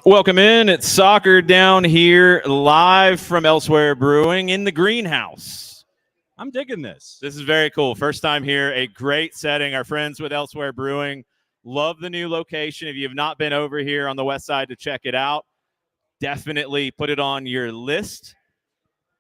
Welcome in. It's soccer down here live from Elsewhere Brewing in the greenhouse. I'm digging this. This is very cool. First time here. A great setting. Our friends with Elsewhere Brewing love the new location. If you have not been over here on the west side to check it out, definitely put it on your list.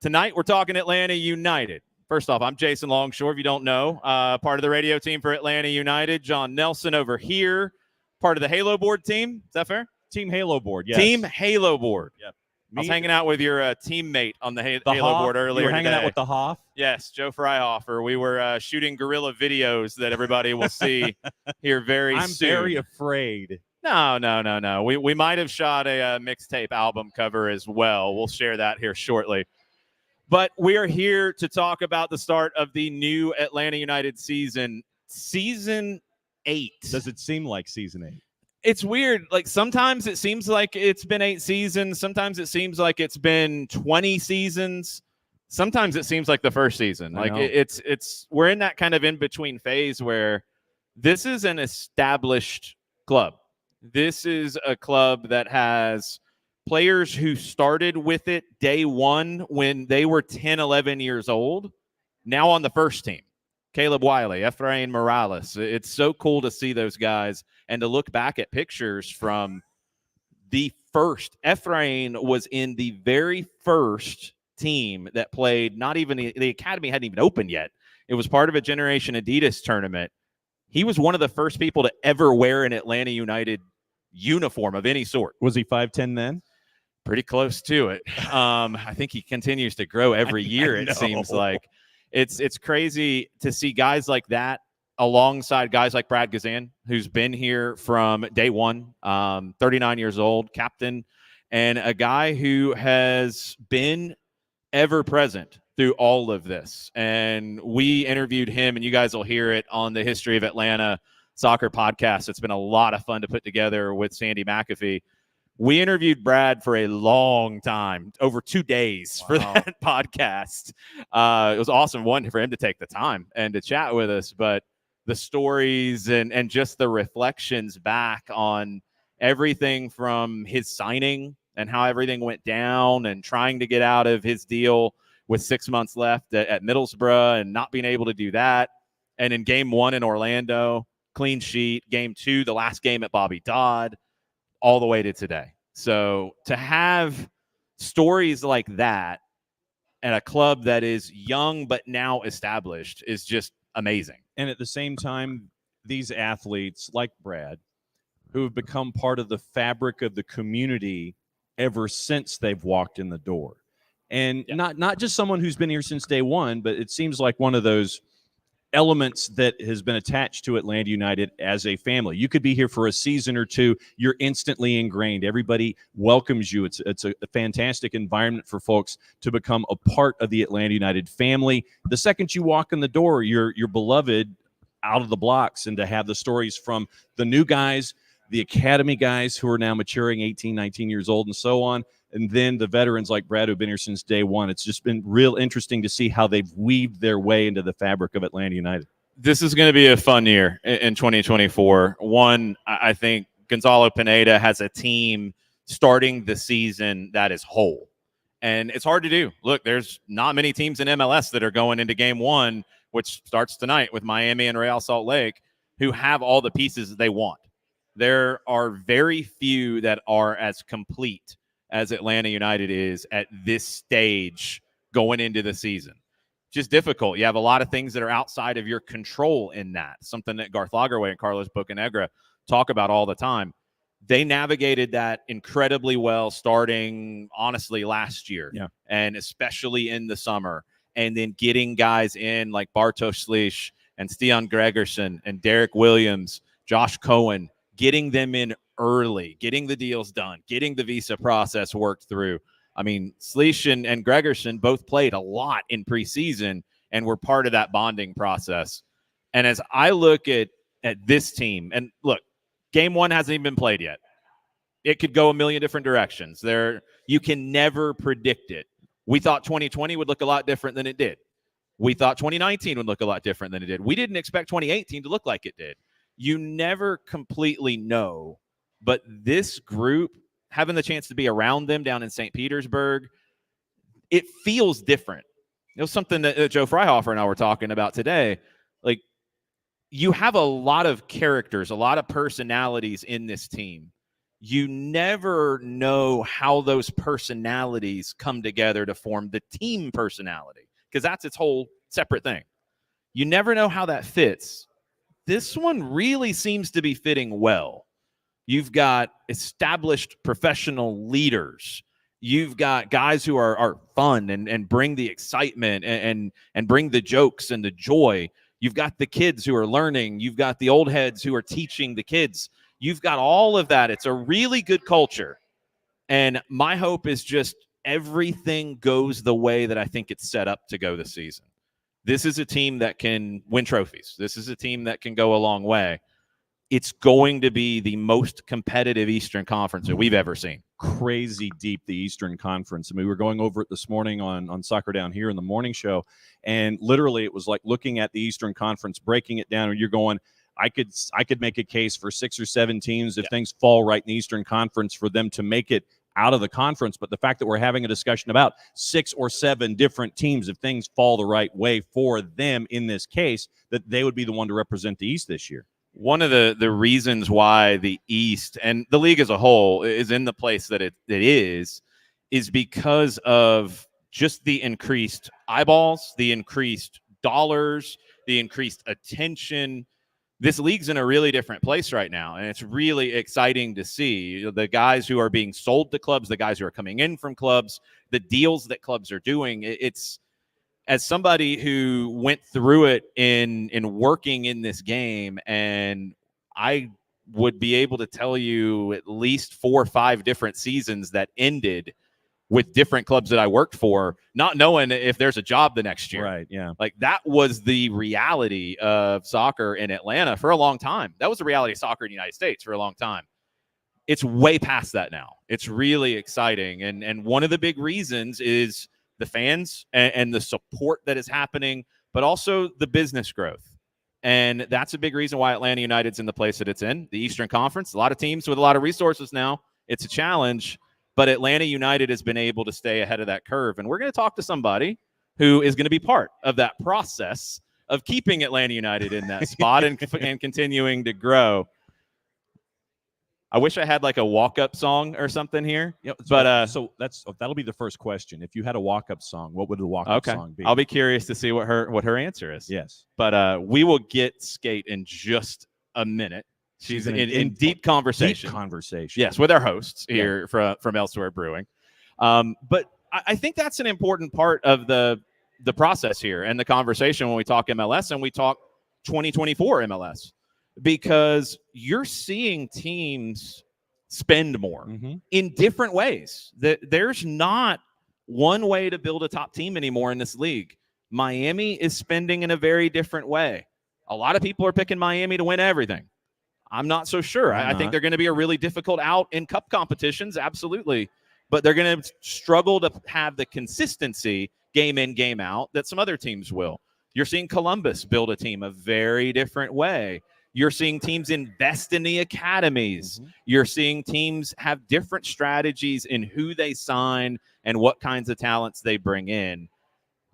Tonight, we're talking Atlanta United. First off, I'm Jason Longshore, if you don't know, part of the radio team for Atlanta United. Jon Nelson over here, part of the Halo Board team. Is that fair? Team Halo Board, yes. Team Halo Board. Yep. I was hanging out with your teammate on the Halo Hoff, Board earlier. You were hanging out with the Hoff? Yes, Joe Fryhofer. We were shooting guerrilla videos that everybody will see here very soon. I'm very afraid. No. We might have shot a mixtape album cover as well. We'll share that here shortly. But we are here to talk about the start of the new Atlanta United season, Season 8. Does it seem like Season 8? It's weird. Like sometimes it seems like it's been 8 seasons. Sometimes it seems like it's been 20 seasons. Sometimes it seems like the first season. Like it's we're in that kind of in between phase where this is an established club. This is a club that has players who started with it day one when they were 10, 11 years old, now on the first team. Caleb Wiley, Efrain Morales. It's so cool to see those guys and to look back at pictures from the first. Efrain was in the very first team that played, not even the academy hadn't even opened yet. It was part of a Generation Adidas tournament. He was one of the first people to ever wear an Atlanta United uniform of any sort. Was he 5'10" then? Pretty close to it. I think he continues to grow every year, it seems like. It's crazy to see guys like that alongside guys like Brad Gazan, who's been here from day one, 39 years old, captain, and a guy who has been ever present through all of this. And we interviewed him, and you guys will hear it on the History of Atlanta Soccer podcast. It's been a lot of fun to put together with Sandy McAfee. We interviewed Brad for a long time, over 2 days for that podcast. It was awesome, one, for him to take the time and to chat with us, but the stories and just the reflections back on everything from his signing and how everything went down and trying to get out of his deal with 6 months left at Middlesbrough and not being able to do that. And in game one in Orlando, clean sheet. Game two, the last game at Bobby Dodd, all the way to today. So to have stories like that at a club that is young but now established is just amazing. And at the same time, these athletes like Brad, who have become part of the fabric of the community ever since they've walked in the door. And not just someone who's been here since day one, but it seems like one of those elements that has been attached to Atlanta United as a family. You could be here for a season or two. You're instantly ingrained. Everybody welcomes you. It's a fantastic environment for folks to become a part of the Atlanta United family. The second you walk in the door, you're beloved out of the blocks, and to have the stories from the new guys, the academy guys who are now maturing 18, 19 years old and so on, and then the veterans like Brad who've been here since day one. It's just been real interesting to see how they've weaved their way into the fabric of Atlanta United. This is going to be a fun year in 2024. One, I think Gonzalo Pineda has a team starting the season that is whole. And it's hard to do. Look, there's not many teams in MLS that are going into game one, which starts tonight with Miami and Real Salt Lake, who have all the pieces that they want. There are very few that are as complete as Atlanta United is at this stage going into the season. Just difficult. You have a lot of things that are outside of your control in that, something that Garth Lagerwey and Carlos Bocanegra talk about all the time. They navigated that incredibly well starting, honestly, last year, and especially in the summer, and then getting guys in like Bartosz Slisz and Stian Gregerson and Derek Williams, Josh Cohen, getting them in early, getting the deals done, getting the visa process worked through. I mean, Slisz and Gregerson both played a lot in preseason and were part of that bonding process. And as I look at this team, and look, game one hasn't even been played yet. It could go a million different directions. You can never predict it. We thought 2020 would look a lot different than it did. We thought 2019 would look a lot different than it did. We didn't expect 2018 to look like it did. You never completely know, but this group having the chance to be around them down in St. Petersburg, it feels different. It was something that Joe Freihofer and I were talking about today. Like, you have a lot of characters, a lot of personalities in this team. You never know how those personalities come together to form the team personality, because that's its whole separate thing. You never know how that fits. This one really seems to be fitting well. You've got established professional leaders. You've got guys who are fun and bring the excitement and bring the jokes and the joy. You've got the kids who are learning. You've got the old heads who are teaching the kids. You've got all of that. It's a really good culture. And my hope is just everything goes the way that I think it's set up to go this season. This is a team that can win trophies. This is a team that can go a long way. It's going to be the most competitive Eastern Conference that we've ever seen. Crazy deep, the Eastern Conference. I mean, we were going over it this morning on Soccer Down Here in the morning show, and literally it was like looking at the Eastern Conference, breaking it down, and you're going, I could make a case for 6 or 7 teams if things fall right in the Eastern Conference for them to make it out of the conference. But the fact that we're having a discussion about 6 or 7 different teams, if things fall the right way for them in this case, that they would be the one to represent the East this year. One of the reasons why the East and the league as a whole is in the place that it is because of just the increased eyeballs, the increased dollars, the increased attention. This league's in a really different place right now, and it's really exciting to see the guys who are being sold to clubs, the guys who are coming in from clubs, the deals that clubs are doing. It's, as somebody who went through it in working in this game, and I would be able to tell you at least 4 or 5 different seasons that ended with different clubs that I worked for, not knowing if there's a job the next year. Right, yeah. Like, that was the reality of soccer in Atlanta for a long time. That was the reality of soccer in the United States for a long time. It's way past that now. It's really exciting. And one of the big reasons is the fans and the support that is happening, but also the business growth. And that's a big reason why Atlanta United's in the place that it's in. The Eastern Conference, a lot of teams with a lot of resources now. It's a challenge, but Atlanta United has been able to stay ahead of that curve. And we're going to talk to somebody who is going to be part of that process of keeping Atlanta United in that spot and continuing to grow. I wish I had like a walk-up song or something here. Yep, but so that'll be the first question. If you had a walk-up song, what would the walk-up song be? I'll be curious to see what her answer is. Yes. But we will get Skate in just a minute. She's in deep conversation. Deep conversation. Yes, with our hosts here from Elsewhere Brewing. But I think that's an important part of the process here and the conversation when we talk MLS and we talk 2024 MLS. Because you're seeing teams spend more in different ways. There's not one way to build a top team anymore in this league. Miami is spending in a very different way. A lot of people are picking Miami to win everything. I'm not so sure. I think they're going to be a really difficult out in cup competitions, absolutely. But they're going to struggle to have the consistency game in, game out that some other teams will. You're seeing Columbus build a team a very different way. You're seeing teams invest in the academies. You're seeing teams have different strategies in who they sign and what kinds of talents they bring in.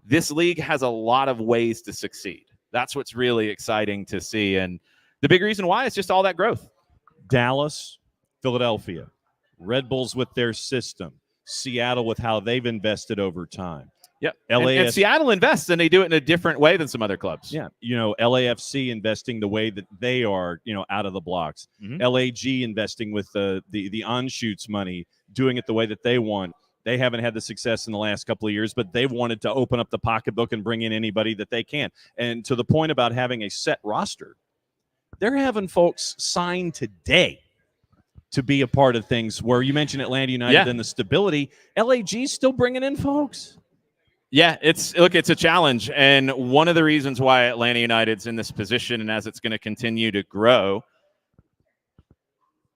This league has a lot of ways to succeed. That's what's really exciting to see. And the big reason why is just all that growth. Dallas, Philadelphia, Red Bulls with their system, Seattle with how they've invested over time. Yep. And Seattle invests, and they do it in a different way than some other clubs. Yeah. LAFC investing the way that they are, out of the blocks. LAG investing with the on-shoots money, doing it the way that they want. They haven't had the success in the last couple of years, but they've wanted to open up the pocketbook and bring in anybody that they can. And to the point about having a set roster, they're having folks sign today to be a part of things where you mentioned Atlanta United and the stability. LAG's still bringing in folks. Yeah, it's a challenge. And one of the reasons why Atlanta United's in this position, and as it's going to continue to grow,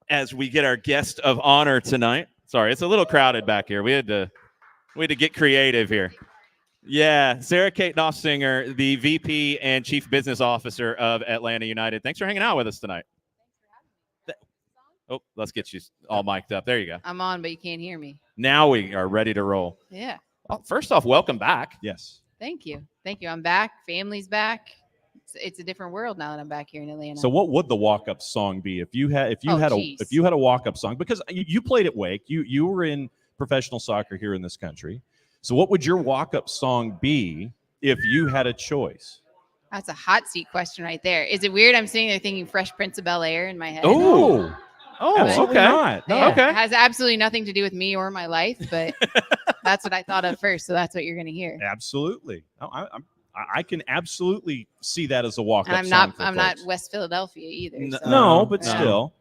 as we get our guest of honor tonight. Sorry, it's a little crowded back here. We had to get creative here. Yeah, Sarah Kate Noftsinger, the VP and Chief Business Officer of Atlanta United. Thanks for hanging out with us tonight. Oh, let's get you all mic'd up. There you go. I'm on, but you can't hear me. Now we are ready to roll. Yeah. Well, first off, welcome back. Yes. Thank you. I'm back. Family's back. It's a different world now that I'm back here in Atlanta. So what would the walk-up song be if you had a walk-up song? Because you played at Wake, you were in professional soccer here in this country. So what would your walk-up song be if you had a choice? That's a hot seat question right there. Is it weird? I'm sitting there thinking Fresh Prince of Bel-Air in my head. Oh, okay. Not. No. Yeah, Okay. It has absolutely nothing to do with me or my life, but that's what I thought of first. So that's what you're going to hear. Absolutely. I can absolutely see that as a walk-up And song. I'm not West Philadelphia either. So. No, but Yeah. still,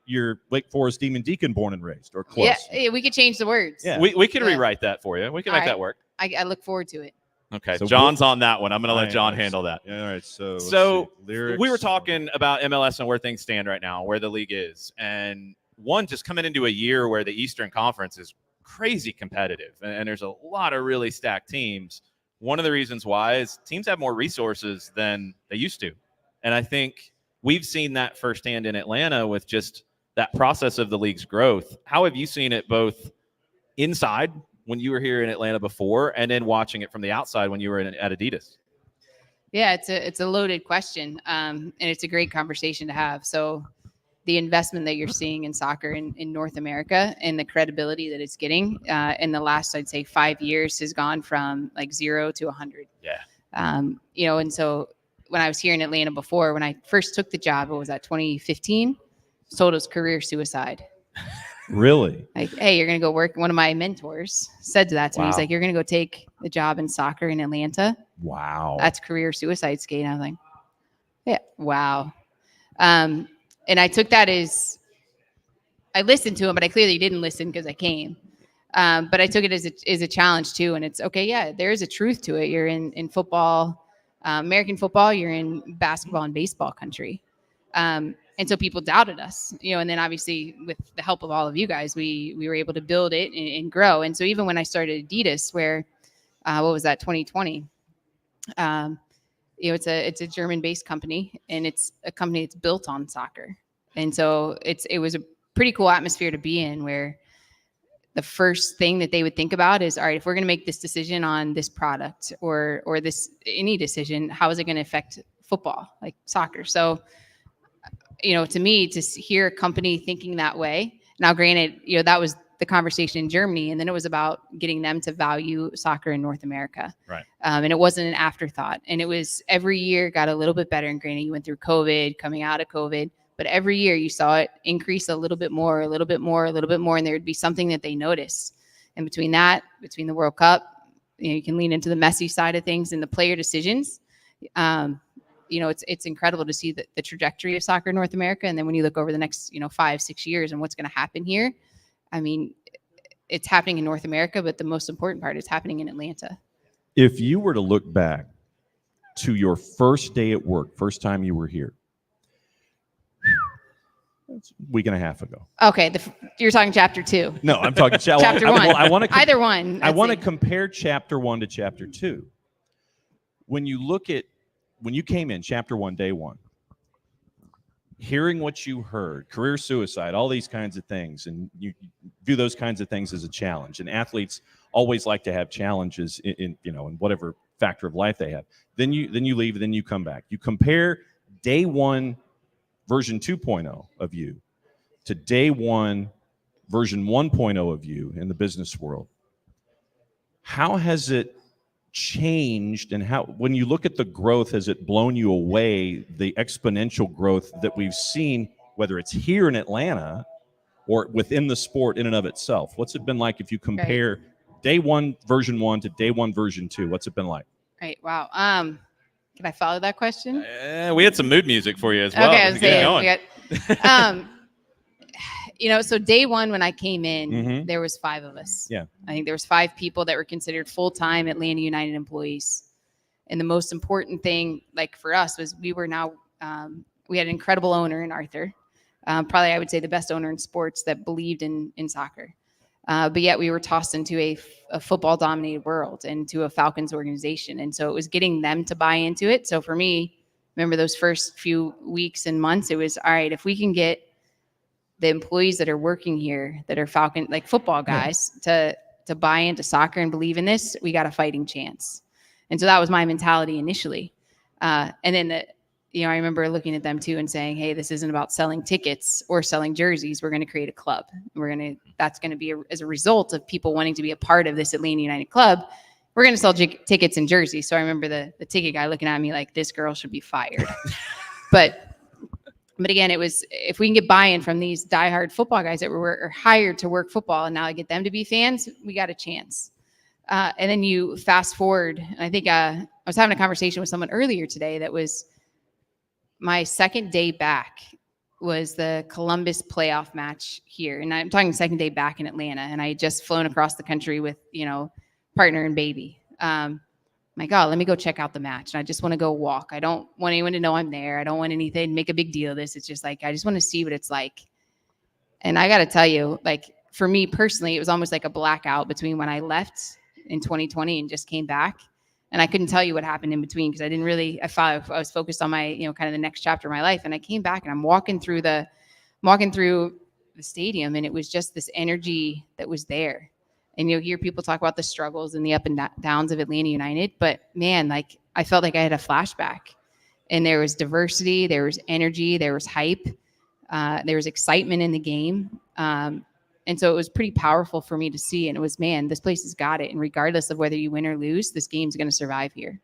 you're Wake Forest Demon Deacon born and raised, or close. Yeah, we could change the words. Yeah. We could rewrite that for you. We can make that work. I look forward to it. Okay. So John's on that one. I'm going to let John handle that. Yeah, all right. So we were talking about MLS and where things stand right now, where the league is. And one, just coming into a year where the Eastern Conference is crazy competitive and there's a lot of really stacked teams. One of the reasons why is teams have more resources than they used to. And I think we've seen that firsthand in Atlanta with just that process of the league's growth. How have you seen it both inside when you were here in Atlanta before and then watching it from the outside when you were at Adidas? Yeah, it's a loaded question, and it's a great conversation to have. So the investment that you're seeing in soccer in North America and the credibility that it's getting in the last, I'd say, 5 years has gone from like 0 to 100. Yeah. And so when I was here in Atlanta before, when I first took the job, what was that, 2015? Told us career suicide. Really? Like, hey, you're going to go work. One of my mentors said that to me. He's like, you're going to go take the job in soccer in Atlanta. Wow. That's career suicide skate. And I was like, yeah, wow. And I took that as, I listened to him, but I clearly didn't listen because I came. But I took it as a challenge too. And it's okay. Yeah, there is a truth to it. You're in football, American football, you're in basketball and baseball country. And so people doubted us, and then obviously with the help of all of you guys, we were able to build it and grow. And so even when I started Adidas, where, what was that, 2020, it's a German-based company, and it's a company that's built on soccer. And so it was a pretty cool atmosphere to be in, where the first thing that they would think about is, all right, if we're going to make this decision on this product or this any decision, how is it going to affect football, like soccer? So, to me, to hear a company thinking that way. Now, granted, that was the conversation in Germany, and then it was about getting them to value soccer in North America. Right. And it wasn't an afterthought. And it was every year got a little bit better. And granted, you went through COVID, coming out of COVID, but every year you saw it increase a little bit more, a little bit more, a little bit more, and there would be something that they noticed. And between the World Cup, you can lean into the messy side of things and the player decisions. It's incredible to see the trajectory of soccer in North America. And then when you look over the next, 5-6 years and what's going to happen here, I mean, it's happening in North America, but the most important part is happening in Atlanta. If you were to look back to your first day at work, first time you were here, it's a week and a half ago. Okay. You're talking chapter 2. No, I'm talking chapter 1. I want to either one. I want to compare chapter 1 to chapter 2. When you came in chapter 1, day 1, hearing what you heard, career suicide, all these kinds of things, and you view those kinds of things as a challenge. And athletes always like to have challenges in whatever factor of life they have. Then you leave, then you come back. You compare day 1 version 2.0 of you to day 1 version 1.0 of you in the business world. How has it changed, and how, when you look at the growth, has it blown you away, the exponential growth that we've seen, whether it's here in Atlanta or within the sport in and of itself? What's it been like if you compare day 1 version 1 to day 1 version 2? What's it been like? Right. Wow. Can I follow that question? We had some mood music for you as well. Okay, I was saying, so day 1 when I came in, there was 5 of us. Yeah. I think there was 5 people that were considered full-time Atlanta United employees. And the most important thing, like for us, was we had an incredible owner in Arthur. Probably I would say the best owner in sports that believed in soccer. But yet we were tossed into a football-dominated world and to a Falcons organization. And so it was getting them to buy into it. So for me, remember those first few weeks and months, it was, all right, if we can get the employees that are working here that are Falcon, like football guys, to buy into soccer and believe in this, we got a fighting chance. And so that was my mentality initially. And then I remember looking at them too and saying, hey, this isn't about selling tickets or selling jerseys. We're going to create a club. That's going to be as a result of people wanting to be a part of this Atlanta United club. We're going to sell tickets and jerseys. So I remember the ticket guy looking at me like, this girl should be fired. But again, it was, if we can get buy-in from these diehard football guys that were hired to work football, and now I get them to be fans, we got a chance. And then you fast forward. And I think I was having a conversation with someone earlier today that was my second day back was the Columbus playoff match here. And I'm talking second day back in Atlanta. And I had just flown across the country with, partner and baby. My God, let me go check out the match. And I just want to go walk. I don't want anyone to know I'm there. I don't want anything, make a big deal of this. It's just like, I just want to see what it's like. And I got to tell you, like, for me personally, it was almost like a blackout between when I left in 2020 and just came back. And I couldn't tell you what happened in between because I was focused on my, kind of the next chapter of my life. And I came back and I'm walking through the stadium, and it was just this energy that was there. And you'll hear people talk about the struggles and the up and downs of Atlanta United. But man, like, I felt like I had a flashback, and there was diversity, there was energy, there was hype, there was excitement in the game. And so it was pretty powerful for me to see. And it was, man, this place has got it. And regardless of whether you win or lose, this game's going to survive here.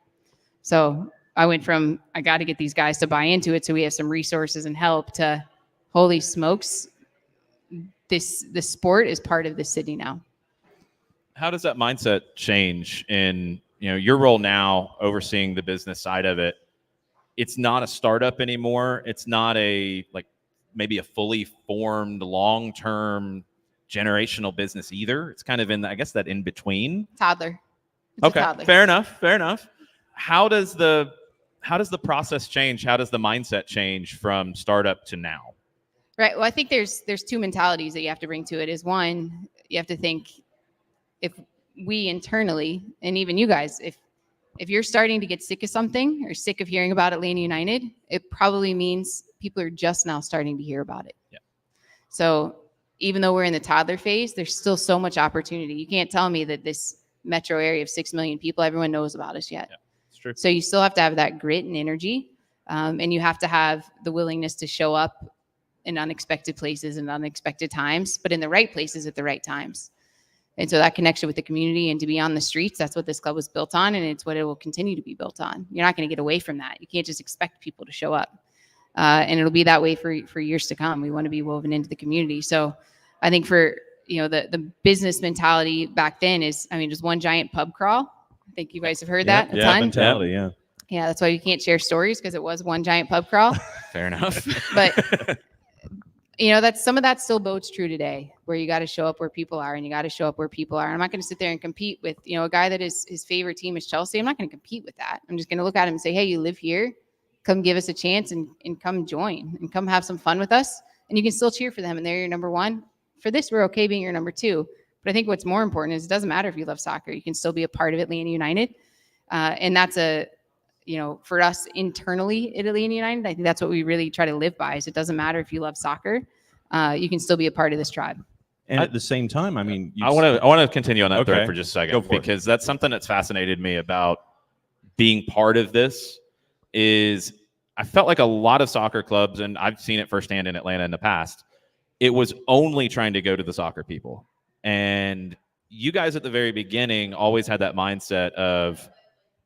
So I went from, I got to get these guys to buy into it so we have some resources and help, to holy smokes, the sport is part of the city now. How does that mindset change in your role now, overseeing the business side of it? It's not a startup anymore. It's not maybe a fully formed long-term generational business either. It's kind of in, I guess, that in between. Toddler. Okay, fair enough. How does the process change? How does the mindset change from startup to now? Right. Well, I think there's two mentalities that you have to bring to it. Is one, you have to think, if we internally, and even you guys, if you're starting to get sick of something or sick of hearing about Atlanta United, it probably means people are just now starting to hear about it. Yeah. So even though we're in the toddler phase, there's still so much opportunity. You can't tell me that this metro area of 6 million people, everyone knows about us yet. Yeah, it's true. So you still have to have that grit and energy, and you have to have the willingness to show up in unexpected places and unexpected times, but in the right places at the right times. And so that connection with the community and to be on the streets, that's what this club was built on, and it's what it will continue to be built on. You're not going to get away from that. You can't just expect people to show up. And it'll be that way for years to come. We want to be woven into the community. So I think for, the business mentality back then is, just one giant pub crawl. I think you guys have heard that a ton. Mentality, yeah. Yeah, that's why you can't share stories, because it was one giant pub crawl. Fair enough. But that's some of that still bodes true today, where you got to show up where people are, and you got to show up where people are. And I'm not going to sit there and compete with, a guy that his favorite team is Chelsea. I'm not going to compete with that. I'm just going to look at him and say, hey, you live here, come give us a chance and come join and come have some fun with us. And you can still cheer for them. And they're your number one. For this, we're okay being your number two. But I think what's more important is it doesn't matter if you love soccer. You can still be a part of Atlanta United. And that's for us internally at Atlanta United, I think that's what we really try to live by, is it doesn't matter if you love soccer. You can still be a part of this tribe. And at the same time, I want to continue on that thread for just a second, because that's something that's fascinated me about being part of this. Is I felt like a lot of soccer clubs, and I've seen it firsthand in Atlanta in the past, it was only trying to go to the soccer people. And you guys at the very beginning always had that mindset of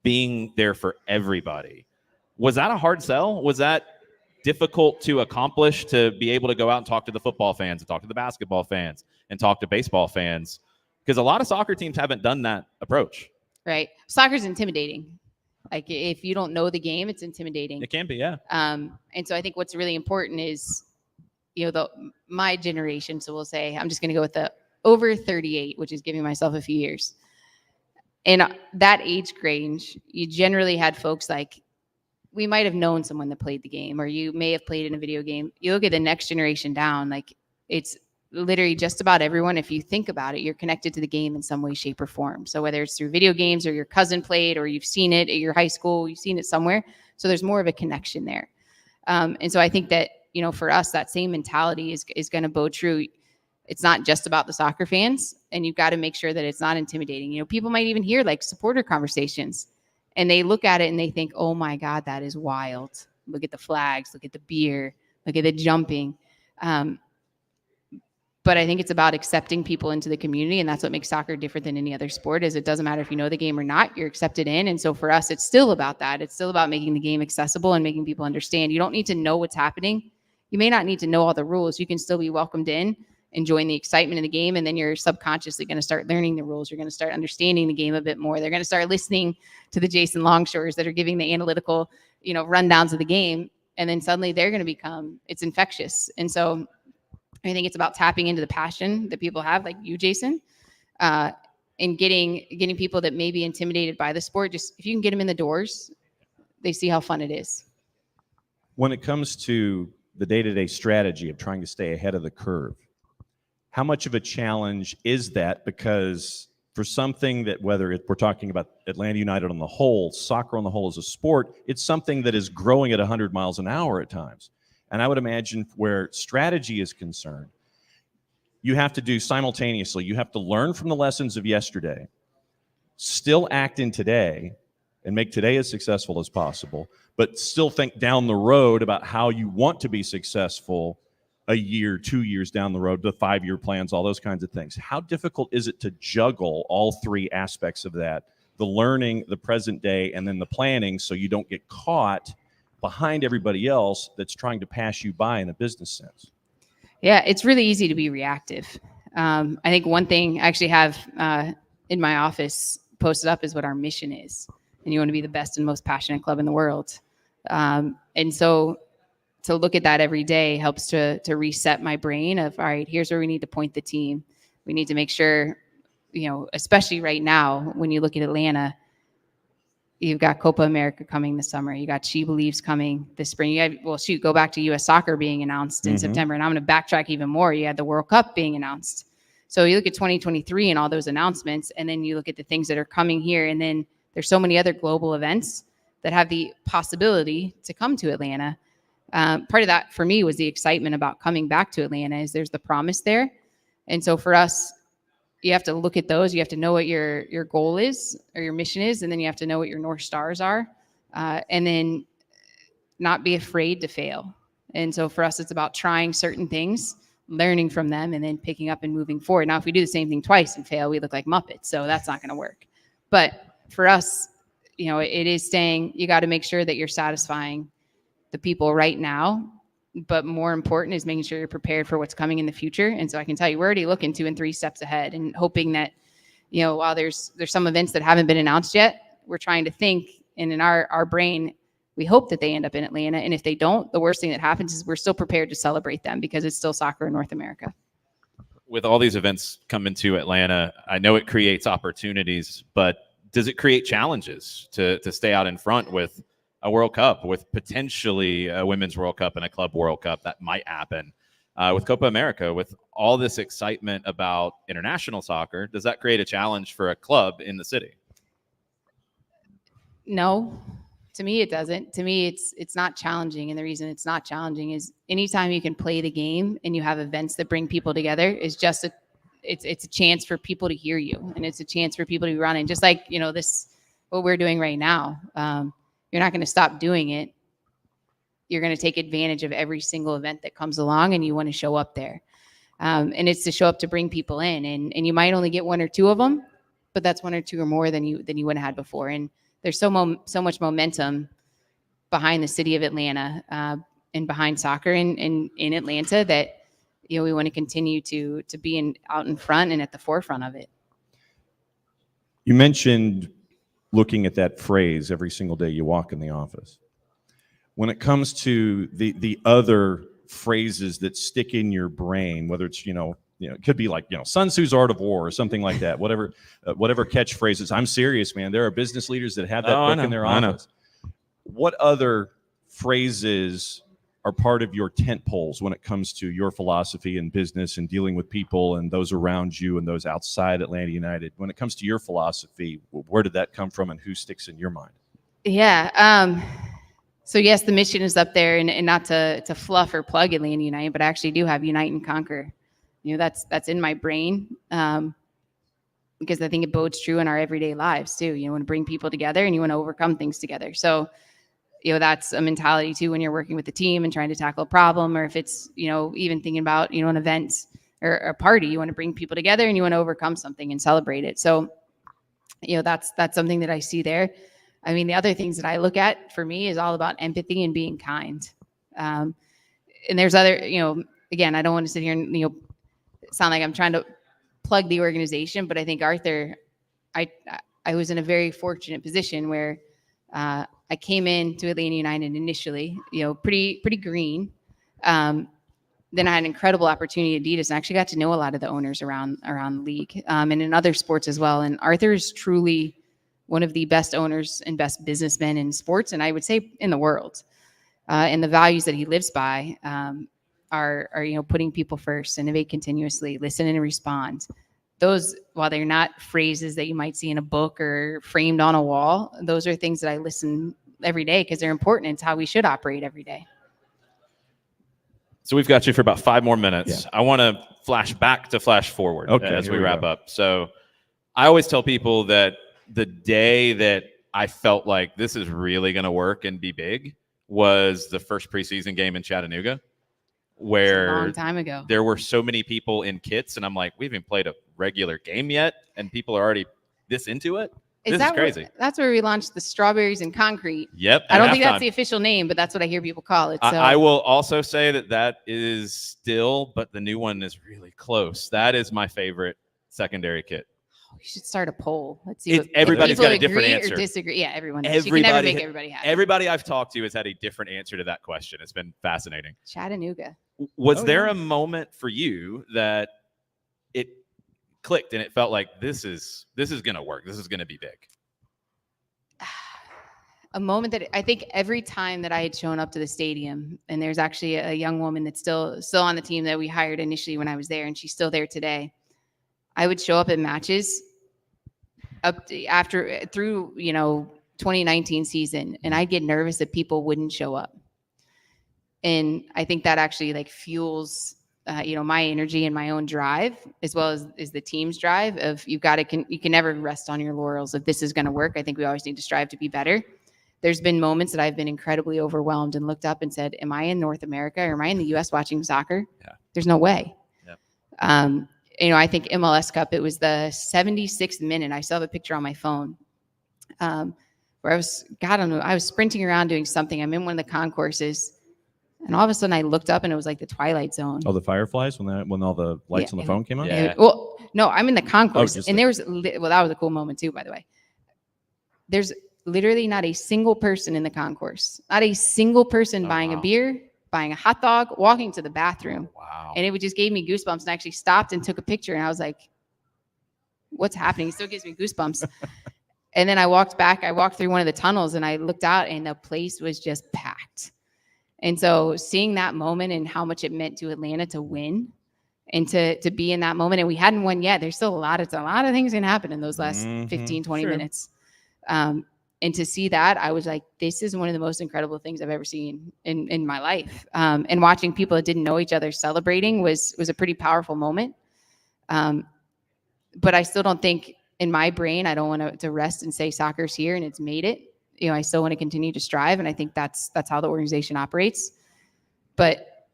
being there for everybody. Was that a hard sell? Was that difficult to accomplish, to be able to go out and talk to the football fans and talk to the basketball fans and talk to baseball fans? Because a lot of soccer teams haven't done that approach. Right. Soccer's intimidating. Like, if you don't know the game, it's intimidating. It can be, yeah. And so I think what's really important is, my generation. So we'll say, I'm just going to go with the over 38, which is giving myself a few years. In that age range, you generally had folks like, we might have known someone that played the game, or you may have played in a video game. You look at the next generation down, like, it's literally just about everyone. If you think about it, you're connected to the game in some way, shape, or form. So whether it's through video games, or your cousin played, or you've seen it at your high school, you've seen it somewhere. So there's more of a connection there. And so I think that for us, that same mentality is going to bode true. It's not just about the soccer fans, and you've got to make sure that it's not intimidating. People might even hear like supporter conversations, and they look at it and they think, oh my God, that is wild. Look at the flags, look at the beer, look at the jumping. But I think it's about accepting people into the community, and that's what makes soccer different than any other sport. Is it doesn't matter if you know the game or not, you're accepted in. And so for us, it's still about that. It's still about making the game accessible and making people understand. You don't need to know what's happening. You may not need to know all the rules. You can still be welcomed in, enjoying the excitement of the game, and then you're subconsciously going to start learning the rules. You're going to start understanding the game a bit more. They're going to start listening to the Jason Longshores that are giving the analytical, rundowns of the game, and then suddenly they're going to become, it's infectious. And so I think it's about tapping into the passion that people have, like you, Jason, and getting people that may be intimidated by the sport. Just if you can get them in the doors, they see how fun it is. When it comes to the day-to-day strategy of trying to stay ahead of the curve, how much of a challenge is that? Because for something that, whether we're talking about Atlanta United on the whole, soccer on the whole as a sport, it's something that is growing at 100 miles an hour at times. And I would imagine where strategy is concerned, you have to do simultaneously. You have to learn from the lessons of yesterday, still act in today, and make today as successful as possible, but still think down the road about how you want to be successful a year, 2 years down the road, the 5-year plans, all those kinds of things. How difficult is it to juggle all three aspects of that, the learning, the present day, and then the planning, so you don't get caught behind everybody else that's trying to pass you by in a business sense? Yeah, it's really easy to be reactive. I think one thing I actually have in my office posted up is what our mission is. And you want to be the best and most passionate club in the world. And so to look at that every day helps to reset my brain of, all right, here's where we need to point the team. We need to make sure, especially right now, when you look at Atlanta, you've got Copa America coming this summer. You got She Believes coming this spring. Go back to U.S. soccer being announced in September. And I'm going to backtrack even more. You had the World Cup being announced. So you look at 2023 and all those announcements, and then you look at the things that are coming here. And then there's so many other global events that have the possibility to come to Atlanta. Part of that for me was the excitement about coming back to Atlanta, is there's the promise there. And so for us, you have to look at those. You have to know what your goal is or your mission is, and then you have to know what your North Stars are, and then not be afraid to fail. And so for us, it's about trying certain things, learning from them, and then picking up and moving forward. Now, if we do the same thing twice and fail, we look like Muppets, so that's not going to work. But for us, it is staying, you got to make sure that you're satisfying the people right now, but more important is making sure you're prepared for what's coming in the future. And so I can tell you, we're already looking 2 and 3 steps ahead, and hoping that, while there's some events that haven't been announced yet, we're trying to think, and in our brain, we hope that they end up in Atlanta. And if they don't, the worst thing that happens is we're still prepared to celebrate them, because it's still soccer in North America. With all these events coming to Atlanta, I know it creates opportunities, but does it create challenges to stay out in front with a World Cup, with potentially a Women's World Cup and a Club World Cup that might happen, with Copa America, with all this excitement about international soccer? Does that create a challenge for a club in the city? No, to me, it doesn't. To me, it's not challenging. And the reason it's not challenging is anytime you can play the game and you have events that bring people together, is just it's a chance for people to hear you, and it's a chance for people to be running. Just like, what we're doing right now. You're not going to stop doing it. You're going to take advantage of every single event that comes along, and you want to show up there. And it's to show up to bring people in, and you might only get 1 or 2 of them, but that's 1 or 2 or more than you would have had before. And there's so much momentum behind the city of Atlanta, and behind soccer in Atlanta, that we want to continue to be out in front and at the forefront of it. You mentioned looking at that phrase every single day you walk in the office. When it comes to the other phrases that stick in your brain, whether it's, it could be like, Sun Tzu's Art of War or something like that, whatever catchphrases. I'm serious, man. There are business leaders that have that book in their office. What other phrases are part of your tent poles when it comes to your philosophy in business and dealing with people and those around you and those outside Atlanta United? When it comes to your philosophy, where did that come from, and who sticks in your mind? Yeah. So yes, the mission is up there, and not to fluff or plug Atlanta United, but I actually do have Unite and Conquer. That's in my brain, because I think it bodes true in our everyday lives too. You want to bring people together, and you want to overcome things together. So, that's a mentality too when you're working with the team and trying to tackle a problem, or if it's, even thinking about, an event or a party, you want to bring people together and you want to overcome something and celebrate it. So, that's something that I see there. I mean, the other things that I look at for me is all about empathy and being kind. And there's other, again, I don't want to sit here and, sound like I'm trying to plug the organization, but I think Arthur, I was in a very fortunate position where I came into Atlanta United initially, pretty green. Then I had an incredible opportunity at Adidas, and I actually got to know a lot of the owners around the league, and in other sports as well. And Arthur is truly one of the best owners and best businessmen in sports, and I would say in the world. And the values that he lives by are putting people first, innovate continuously, listen and respond. Those, while they're not phrases that you might see in a book or framed on a wall, those are things that I listen every day because they're important. It's how we should operate every day. So we've got you for about 5 more minutes. Yeah. I want to flash back to flash forward as we wrap go. up. So I always tell people that the day that I felt like this is really going to work and be big was the first preseason game in Chattanooga, where a long time ago there were so many people in kits, and I'm like, we haven't played a regular game yet, and people are already this into it. This is crazy. That's where we launched the Strawberries and Concrete. Yep. I don't think that's the official name, but that's what I hear people call it. So. I will also say that is still, but the new one is really close. That is my favorite secondary kit. We should start a poll. Let's see. Everybody's got a different agree answer. Or disagree. Yeah, everyone. You can never make everybody happy. Everybody I've talked to has had a different answer to that question. It's been fascinating. Chattanooga. Was there a moment for you that it clicked and it felt like this is going to work? This is going to be big. A moment that I think every time that I had shown up to the stadium, and there's actually a young woman that's still on the team that we hired initially when I was there, and she's still there today. I would show up at matches through 2019 season, and I'd get nervous that people wouldn't show up. And I think that actually fuels my energy and my own drive, as well as the team's drive of you can never rest on your laurels if this is going to work. I think we always need to strive to be better. There's been moments that I've been incredibly overwhelmed and looked up and said, am I in North America or am I in the US watching soccer? Yeah. There's no way. Yeah. I think MLS Cup, it was the 76th minute. I still have a picture on my phone where I was sprinting around doing something. I'm in one of the concourses, and all of a sudden I looked up and it was like the Twilight Zone. Oh, the fireflies when all the lights on the phone came on? Yeah. Well, no, I'm in the concourse, and that was a cool moment too, by the way. There's literally not a single person in the concourse, not a single person buying a beer, buying a hot dog, walking to the bathroom. Wow. And it just gave me goosebumps, and I actually stopped and took a picture, and I was like, what's happening? It still gives me goosebumps. And then I walked through one of the tunnels, and I looked out, and the place was just packed. And so seeing that moment and how much it meant to Atlanta to win and to be in that moment, and we hadn't won yet. There's still a lot of things can happen in those last 15, 20 minutes. And to see that, I was like, this is one of the most incredible things I've ever seen in my life. And watching people that didn't know each other celebrating was a pretty powerful moment. But I still don't think, in my brain, I don't want to rest and say soccer's here and it's made it. I still want to continue to strive, and I think that's how the organization operates. But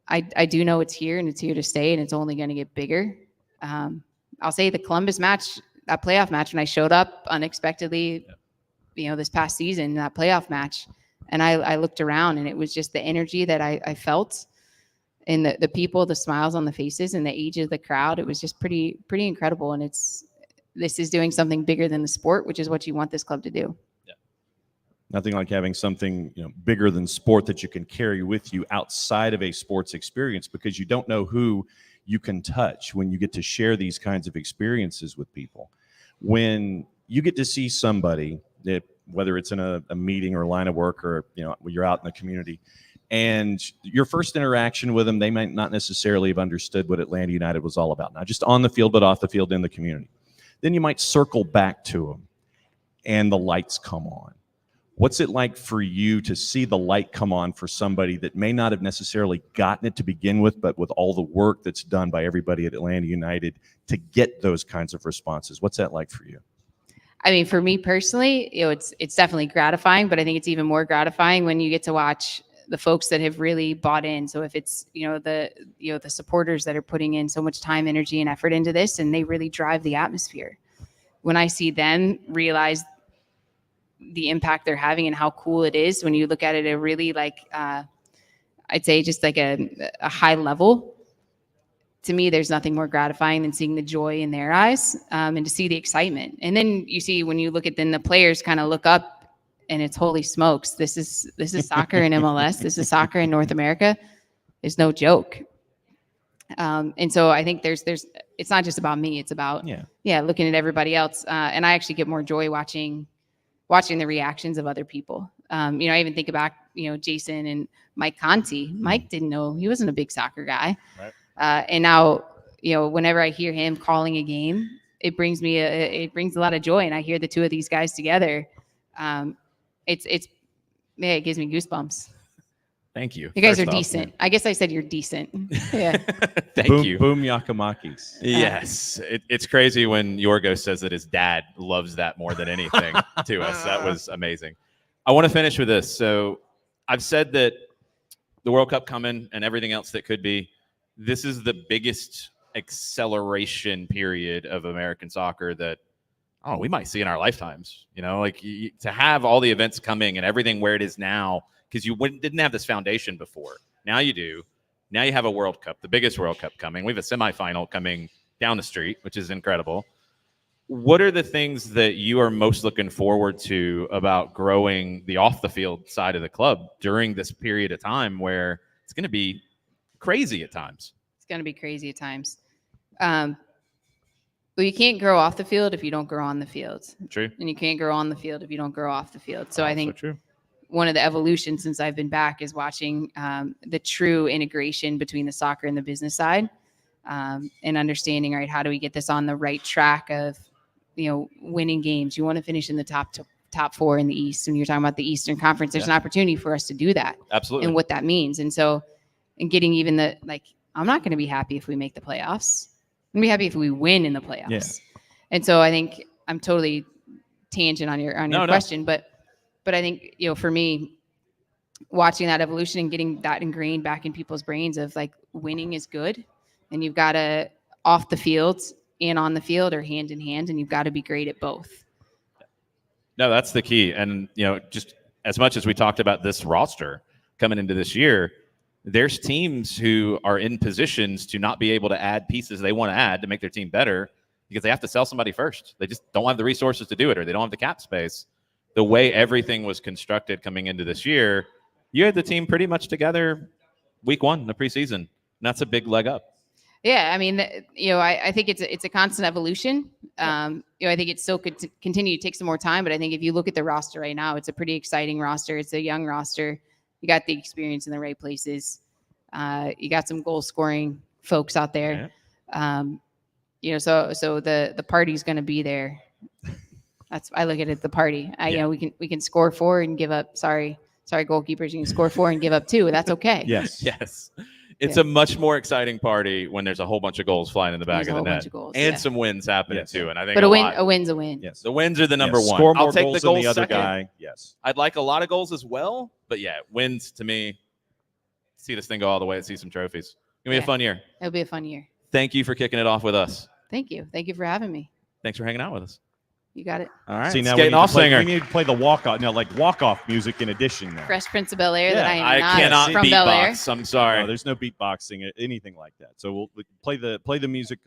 I do know it's here and it's here to stay, and it's only going to get bigger. I'll say the Columbus match, that playoff match, when I showed up unexpectedly, this past season, that playoff match, and I looked around, and it was just the energy that I felt, and the people, the smiles on the faces, and the age of the crowd. It was just pretty incredible, and this is doing something bigger than the sport, which is what you want this club to do. Nothing like having something bigger than sport that you can carry with you outside of a sports experience, because you don't know who you can touch when you get to share these kinds of experiences with people. When you get to see somebody, that whether it's in a meeting or a line of work, or you're out in the community, and your first interaction with them, they might not necessarily have understood what Atlanta United was all about, not just on the field, but off the field in the community. Then you might circle back to them, and the lights come on. What's it like for you to see the light come on for somebody that may not have necessarily gotten it to begin with, but with all the work that's done by everybody at Atlanta United to get those kinds of responses? What's that like for you? I mean, for me personally, it's definitely gratifying, but I think it's even more gratifying when you get to watch the folks that have really bought in. So if it's, the supporters that are putting in so much time, energy, and effort into this, and they really drive the atmosphere. When I see them realize the impact they're having and how cool it is when you look at it at a really I'd say just like a high level, to me, there's nothing more gratifying than seeing the joy in their eyes, and to see the excitement. And then you see, when you look at then the players kind of look up, and it's holy smokes, this is soccer in MLS. This is soccer in North America. It's no joke. And so I think there's it's not just about me. It's about looking at everybody else. And I actually get more joy watching the reactions of other people. I even think about Jason and Mike Conti. Mike didn't know, he wasn't a big soccer guy. Right. And now, whenever I hear him calling a game, it brings a lot of joy. And I hear the two of these guys together. It gives me goosebumps. Thank you. You guys are decent. I guess I said you're decent. Yeah. Thank you. Boom Yakamakis. Yes. It's crazy when Yorgo says that his dad loves that more than anything to us. That was amazing. I want to finish with this. So I've said that the World Cup coming and everything else that could be, this is the biggest acceleration period of American soccer that we might see in our lifetimes. To have all the events coming and everything where it is now, because you didn't have this foundation before. Now you do. Now you have a World Cup, the biggest World Cup coming. We have a semifinal coming down the street, which is incredible. What are the things that you are most looking forward to about growing the off-the-field side of the club during this period of time where it's going to be crazy at times? It's going to be crazy at times. Well, you can't grow off the field if you don't grow on the field. True. And you can't grow on the field if you don't grow off the field. So I think true. One of the evolutions since I've been back is watching the true integration between the soccer and the business side, and understanding, right, how do we get this on the right track of, winning games? You want to finish in the top four in the East. When you're talking about the Eastern Conference, there's an opportunity for us to do that. Absolutely. And what that means. And so, and getting even I'm not going to be happy if we make the playoffs. I'm going to be happy if we win in the playoffs. Yeah. And so I think I'm totally tangent on your question, but I think, for me, watching that evolution and getting that ingrained back in people's brains of winning is good, and you've got to off the field and on the field or hand in hand, and you've got to be great at both. No, that's the key. And, just as much as we talked about this roster coming into this year, there's teams who are in positions to not be able to add pieces they want to add to make their team better because they have to sell somebody first. They just don't have the resources to do it, or they don't have the cap space. The way everything was constructed coming into this year, you had the team pretty much together week one in the preseason. And that's a big leg up. Yeah, I mean, I think it's a constant evolution. I think it still could continue to take some more time, but I think if you look at the roster right now, it's a pretty exciting roster. It's a young roster. You got the experience in the right places. You got some goal scoring folks out there. Yeah. So the party's going to be there. I look at it, the party. We can score 4 and give up. Sorry, goalkeepers. You can score 4 and give up 2. That's okay. Yes. It's a much more exciting party when there's a whole bunch of goals flying in the back of the net, and some wins happening too. And I think, but a win's a win. Yes, the wins are the number one. Score more I'll take goals the goals than the other second. guy. Yes, I'd like a lot of goals as well, but wins to me. See this thing go all the way and see some trophies. It's gonna be a fun year. It'll be a fun year. Thank you for kicking it off with us. Thank you for having me. Thanks for hanging out with us. You got it. All right. See, now we need to play the walk-off. Now, walk-off music in addition. Now. Fresh Prince of Bel-Air that I am I not cannot from Bel-Air. beatbox. I'm sorry. No, there's no beatboxing, anything like that. So we'll play the music.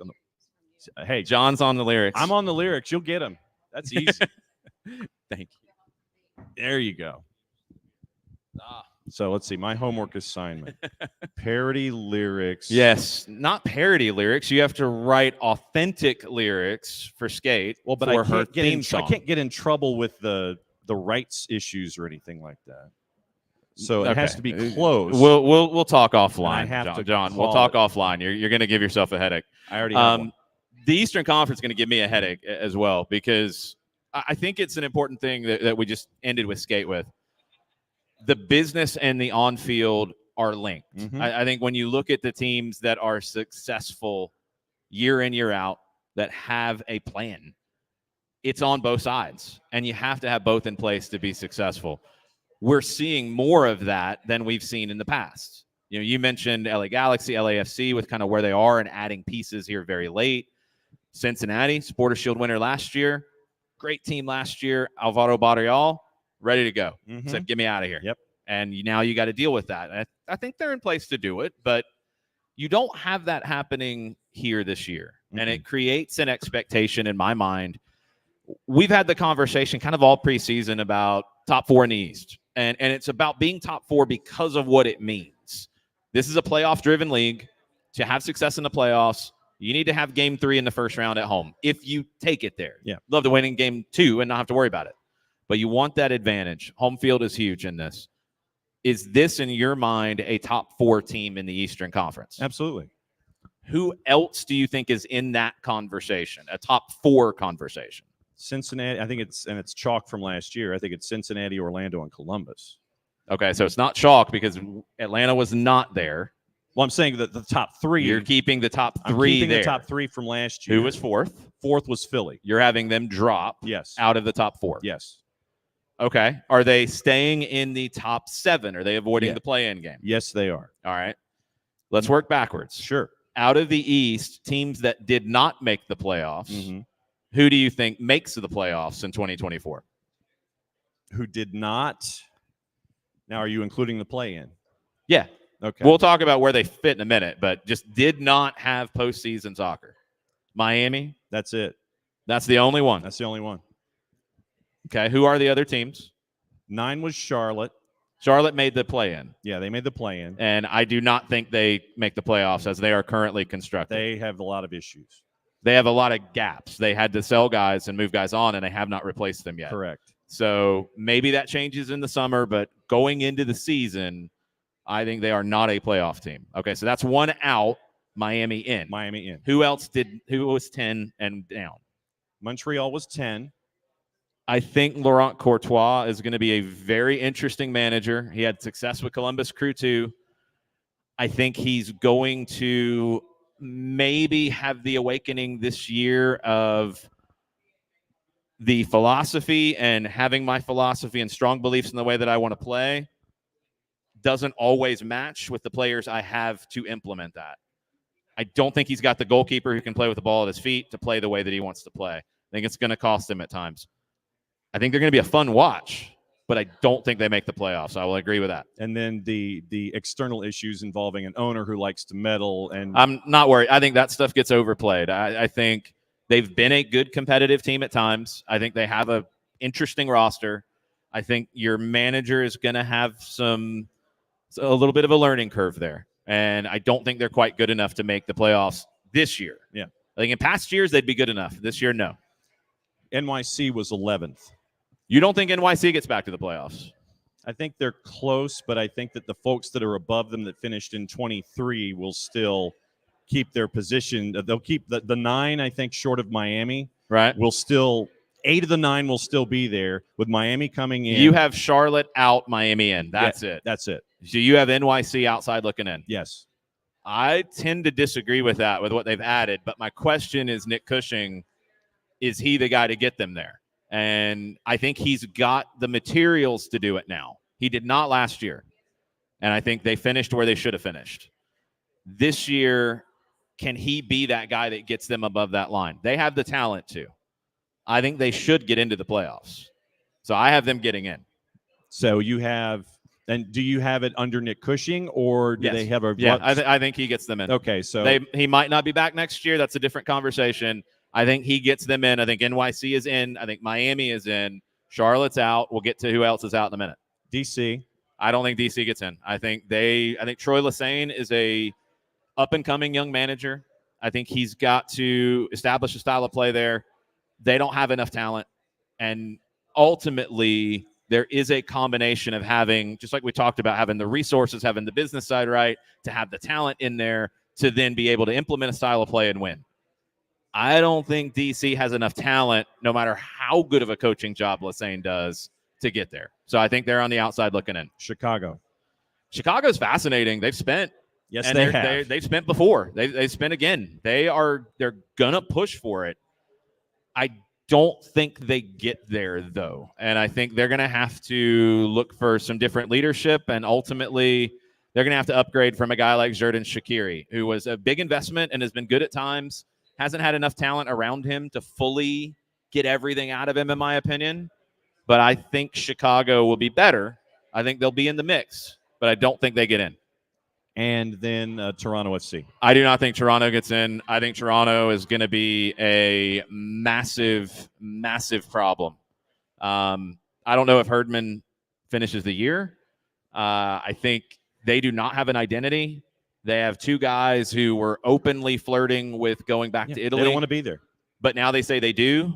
Hey, John's on the lyrics. I'm on the lyrics. You'll get them. That's easy. Thank you. There you go. So let's see. My homework assignment. Parody lyrics. Yes, not parody lyrics. You have to write authentic lyrics for Skate. Well, but I can't get in trouble with the rights issues or anything like that. So it has to be close. We'll talk offline, John. We'll talk offline. You're going to give yourself a headache. I already have one. The Eastern Conference is going to give me a headache as well because I think it's an important thing that we just ended with Skate with. The business and the on-field are linked. Mm-hmm. I think when you look at the teams that are successful year in, year out, that have a plan, it's on both sides, and you have to have both in place to be successful. We're seeing more of that than we've seen in the past. You know, you mentioned LA Galaxy, LAFC with kind of where they are and adding pieces here very late. Cincinnati, Supporter Shield winner last year. Great team last year. Alvaro Barrial, ready to go. Mm-hmm. Said, get me out of here. Yep. And now you got to deal with that. I think they're in place to do it, but you don't have that happening here this year. Mm-hmm. And it creates an expectation in my mind. We've had the conversation kind of all preseason about top 4 in the East. And it's about being top 4 because of what it means. This is a playoff-driven league. To have success in the playoffs, you need to have game 3 in the first round at home if you take it there. Yeah. Love to win in game 2 and not have to worry about it. But you want that advantage. Home field is huge in this. Is this, in your mind, a top 4 team in the Eastern Conference? Absolutely. Who else do you think is in that conversation, a top 4 conversation? Cincinnati, I think it's chalk from last year. I think it's Cincinnati, Orlando, and Columbus. Okay, so it's not chalk because Atlanta was not there. Well, I'm saying that the top 3. You're keeping the top 3 I'm keeping there. the top 3 from last year. Who was 4th? 4th was Philly. You're having them drop Yes. out of the top 4. Yes. Okay. Are they staying in the top 7? Are they avoiding the play-in game? Yes, they are. All right. Let's work backwards. Sure. Out of the East, teams that did not make the playoffs, mm-hmm. who do you think makes the playoffs in 2024? Who did not? Now, are you including the play-in? Yeah. Okay. We'll talk about where they fit in a minute, but just did not have postseason soccer. Miami? That's it. That's the only one. That's the only one. Okay. Who are the other teams? 9 was Charlotte. Charlotte made the play-in. Yeah, they made the play-in. And I do not think they make the playoffs as they are currently constructed. They have a lot of issues. They have a lot of gaps. They had to sell guys and move guys on, and they have not replaced them yet. Correct. So maybe that changes in the summer, but going into the season, I think they are not a playoff team. Okay, so that's 1 out, Miami in. Miami in. Who was 10 and down? Montreal was 10. I think Laurent Courtois is going to be a very interesting manager. He had success with Columbus Crew too. I think he's going to maybe have the awakening this year of the philosophy and having my philosophy and strong beliefs in the way that I want to play doesn't always match with the players I have to implement that. I don't think he's got the goalkeeper who can play with the ball at his feet to play the way that he wants to play. I think it's going to cost him at times. I think they're going to be a fun watch, but I don't think they make the playoffs. I will agree with that. And then the external issues involving an owner who likes to meddle. And I'm not worried. I think that stuff gets overplayed. I think they've been a good competitive team at times. I think they have an interesting roster. I think your manager is going to have a little bit of a learning curve there. And I don't think they're quite good enough to make the playoffs this year. Yeah. I think in past years, they'd be good enough. This year, no. NYC was 11th. You don't think NYC gets back to the playoffs? I think they're close, but I think that the folks that are above them that finished in 23 will still keep their position. They'll keep the 9, I think, short of Miami. Right. Will still 8 of the 9 will still be there with Miami coming in. You have Charlotte out, Miami in. That's it. That's it. So you have NYC outside looking in. Yes. I tend to disagree with that, with what they've added. But my question is, Nick Cushing, is he the guy to get them there? And I think he's got the materials to do it now. He did not last year. And I think they finished where they should have finished. This year, can he be that guy that gets them above that line? They have the talent to. I think they should get into the playoffs. So I have them getting in. So you have, and do you have it under Nick Cushing, or do they have a? Yeah, I think he gets them in. Okay, so he might not be back next year. That's a different conversation. I think he gets them in. I think NYC is in. I think Miami is in. Charlotte's out. We'll get to who else is out in a minute. DC. I don't think DC gets in. I think Troy Lesane is a up-and-coming young manager. I think he's got to establish a style of play there. They don't have enough talent. And ultimately, there is a combination of having, just like we talked about, having the resources, having the business side right, to have the talent in there to then be able to implement a style of play and win. I don't think DC has enough talent, no matter how how good of a coaching job Lesane does to get there. So I think they're on the outside looking in. Chicago's fascinating. They've spent. Yes, and they have. They've spent before. They've spent again. They're gonna push for it. I don't think they get there though, and I think they're gonna have to look for some different leadership, and ultimately they're gonna have to upgrade from a guy like Xherdan Shaqiri, who was a big investment and has been good at times. Hasn't had enough talent around him to fully get everything out of him, in my opinion. But I think Chicago will be better. I think they'll be in the mix, but I don't think they get in. And then Toronto FC. I do not think Toronto gets in. I think Toronto is going to be a massive, massive problem. I don't know if Herdman finishes the year. I think they do not have an identity. They have two guys who were openly flirting with going back to Italy. They don't want to be there. But now they say they do.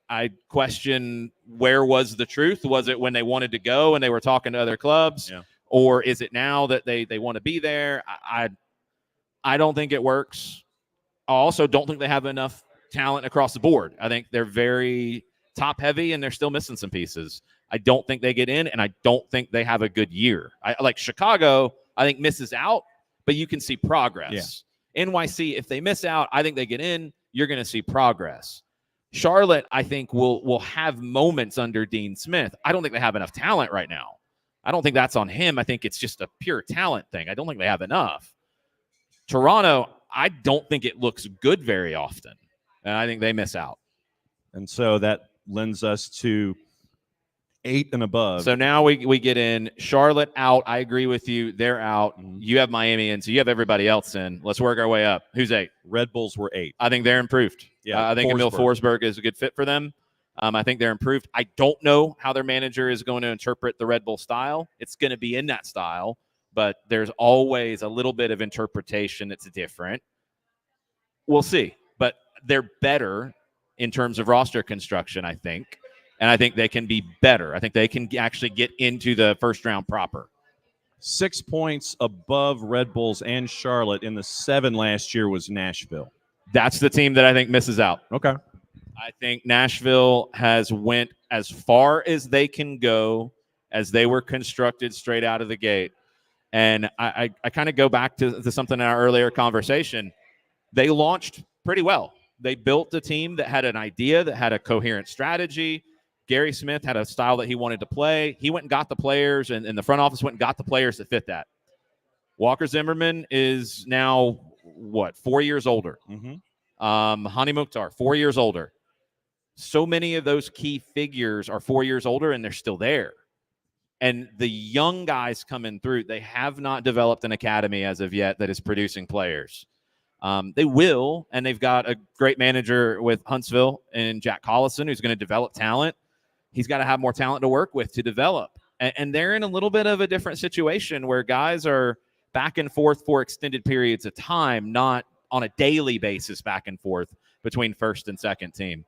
I question, where was the truth? Was it when they wanted to go and they were talking to other clubs? Yeah. Or is it now that they want to be there? I don't think it works. I also don't think they have enough talent across the board. I think they're very top heavy and they're still missing some pieces. I don't think they get in, and I don't think they have a good year. I like Chicago, I think misses out, but you can see progress. Yeah. NYC, if they miss out, I think they get in. You're going to see progress. Charlotte, I think, will have moments under Dean Smith. I don't think they have enough talent right now. I don't think that's on him. I think it's just a pure talent thing. I don't think they have enough. Toronto, I don't think it looks good very often, and I think they miss out. And so that lends us to 8 and above. So now we get in. Charlotte out. I agree with you. They're out. Mm-hmm. You have Miami in, so you have everybody else in. Let's work our way up. Who's 8? Red Bulls were 8. I think they're improved. Yeah, I think Emil Forsberg is a good fit for them. I think they're improved. I don't know how their manager is going to interpret the Red Bull style. It's going to be in that style, but there's always a little bit of interpretation that's different. We'll see. But they're better in terms of roster construction, I think. And I think they can be better. I think they can actually get into the first round proper. 6 points above Red Bulls and Charlotte in the 7 last year was Nashville. That's the team that I think misses out. Okay. I think Nashville has went as far as they can go as they were constructed straight out of the gate. And I kind of go back to something in our earlier conversation. They launched pretty well. They built a team that had an idea, that had a coherent strategy. Gary Smith had a style that he wanted to play. He went and got the players, and the front office went and got the players that fit that. Walker Zimmerman is now, 4 years older. Mm-hmm. Hani Mukhtar, 4 years older. So many of those key figures are 4 years older, and they're still there. And the young guys coming through, they have not developed an academy as of yet that is producing players. They will, and they've got a great manager with Huntsville and Jack Collison who's going to develop talent. He's got to have more talent to work with to develop. And they're in a little bit of a different situation where guys are back and forth for extended periods of time, not on a daily basis back and forth between first and second team.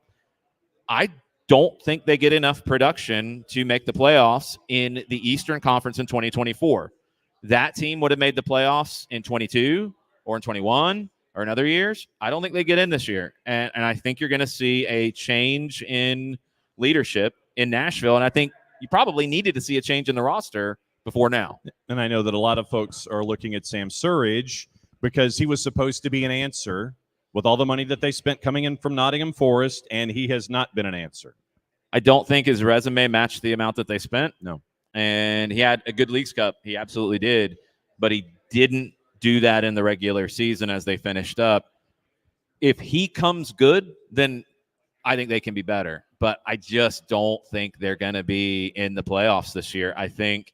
I don't think they get enough production to make the playoffs in the Eastern Conference in 2024. That team would have made the playoffs in 22 or in 21 or in other years. I don't think they get in this year. And I think you're going to see a change in leadership in Nashville. And I think you probably needed to see a change in the roster before now. And I know that a lot of folks are looking at Sam Surridge because he was supposed to be an answer with all the money that they spent coming in from Nottingham Forest, and he has not been an answer. I don't think his resume matched the amount that they spent. No. And he had a good Leagues Cup. He absolutely did. But he didn't do that in the regular season as they finished up. If he comes good, then I think they can be better. But I just don't think they're going to be in the playoffs this year. I think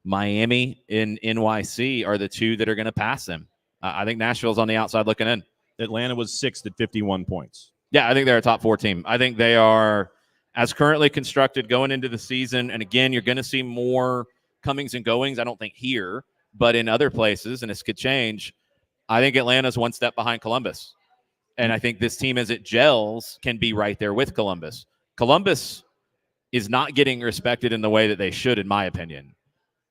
Miami and NYC are the two that are going to pass them. I think Nashville's on the outside looking in. Atlanta was 6th at 51 points. Yeah, I think they're a top 4 team. I think they are, as currently constructed, going into the season. And again, you're going to see more comings and goings. I don't think here, but in other places, and this could change. I think Atlanta's one step behind Columbus. And I think this team, as it gels, can be right there with Columbus. Columbus is not getting respected in the way that they should, in my opinion.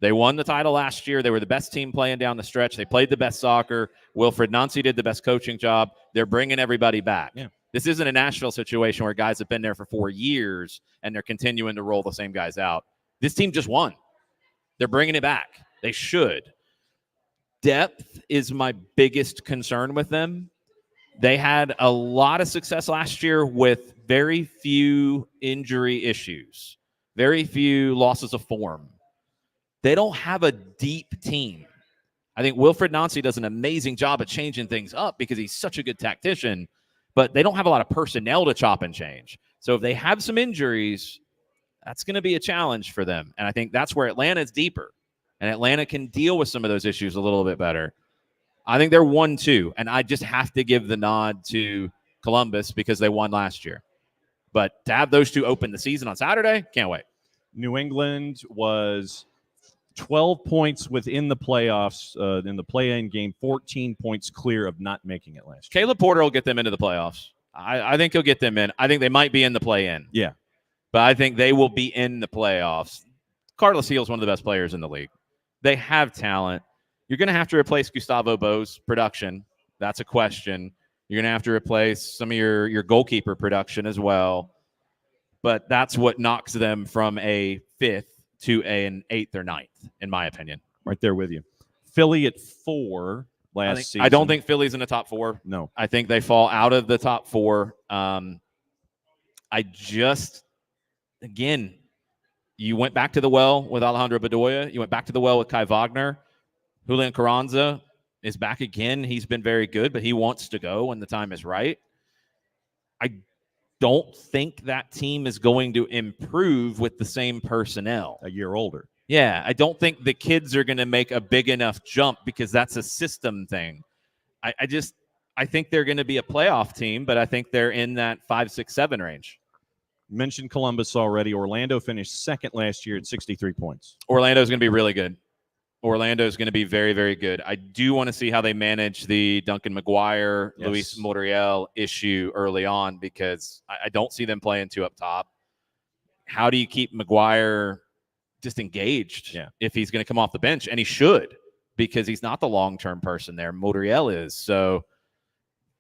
They won the title last year. They were the best team playing down the stretch. They played the best soccer. Wilfred Nancy did the best coaching job. They're bringing everybody back. Yeah. This isn't a Nashville situation where guys have been there for 4 years and they're continuing to roll the same guys out. This team just won. They're bringing it back. They should. Depth is my biggest concern with them. They had a lot of success last year with very few injury issues, very few losses of form. They don't have a deep team. I think Wilfred Nancy does an amazing job of changing things up because he's such a good tactician, but they don't have a lot of personnel to chop and change. So if they have some injuries, that's going to be a challenge for them. And I think that's where Atlanta's deeper, and Atlanta can deal with some of those issues a little bit better. I think they're 1-2, and I just have to give the nod to Columbus because they won last year. But to have those two open the season on Saturday, can't wait. New England was 12 points within the playoffs in the play-in game, 14 points clear of not making it last year. Caleb Porter will get them into the playoffs. I think he'll get them in. I think they might be in the play-in. Yeah. But I think they will be in the playoffs. Carlos Hill is one of the best players in the league. They have talent. You're going to have to replace Gustavo Bo's production. That's a question. You're going to have to replace some of your goalkeeper production as well. But that's what knocks them from a 5th to an 8th or 9th, in my opinion. Right there with you. Philly at 4 last season. I don't think Philly's in the top 4. No. I think they fall out of the top 4. Again, you went back to the well with Alejandro Bedoya. You went back to the well with Kai Wagner. Julian Carranza is back again. He's been very good, but he wants to go when the time is right. I don't think that team is going to improve with the same personnel. A year older. Yeah, I don't think the kids are going to make a big enough jump because that's a system thing. I think they're going to be a playoff team, but I think they're in that 5, 6, 7 range. Mentioned Columbus already. Orlando finished 2nd last year at 63 points. Orlando's going to be really good. Orlando's going to be very, very good. I do want to see how they manage the Duncan McGuire, Yes. Luis Muriel issue early on because I don't see them playing 2 up top. How do you keep McGuire just engaged if he's going to come off the bench? And he should because he's not the long-term person there. Muriel is. So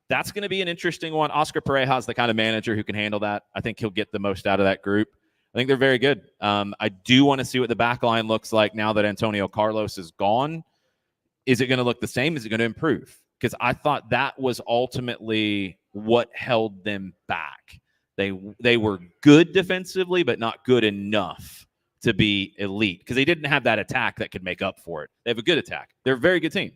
that's going to be an interesting one. Oscar Pareja is the kind of manager who can handle that. I think he'll get the most out of that group. I think they're very good. I do want to see what the back line looks like now that Antonio Carlos is gone. Is it going to look the same? Is it going to improve? Because I thought that was ultimately what held them back. They were good defensively, but not good enough to be elite because they didn't have that attack that could make up for it. They have a good attack. They're a very good team.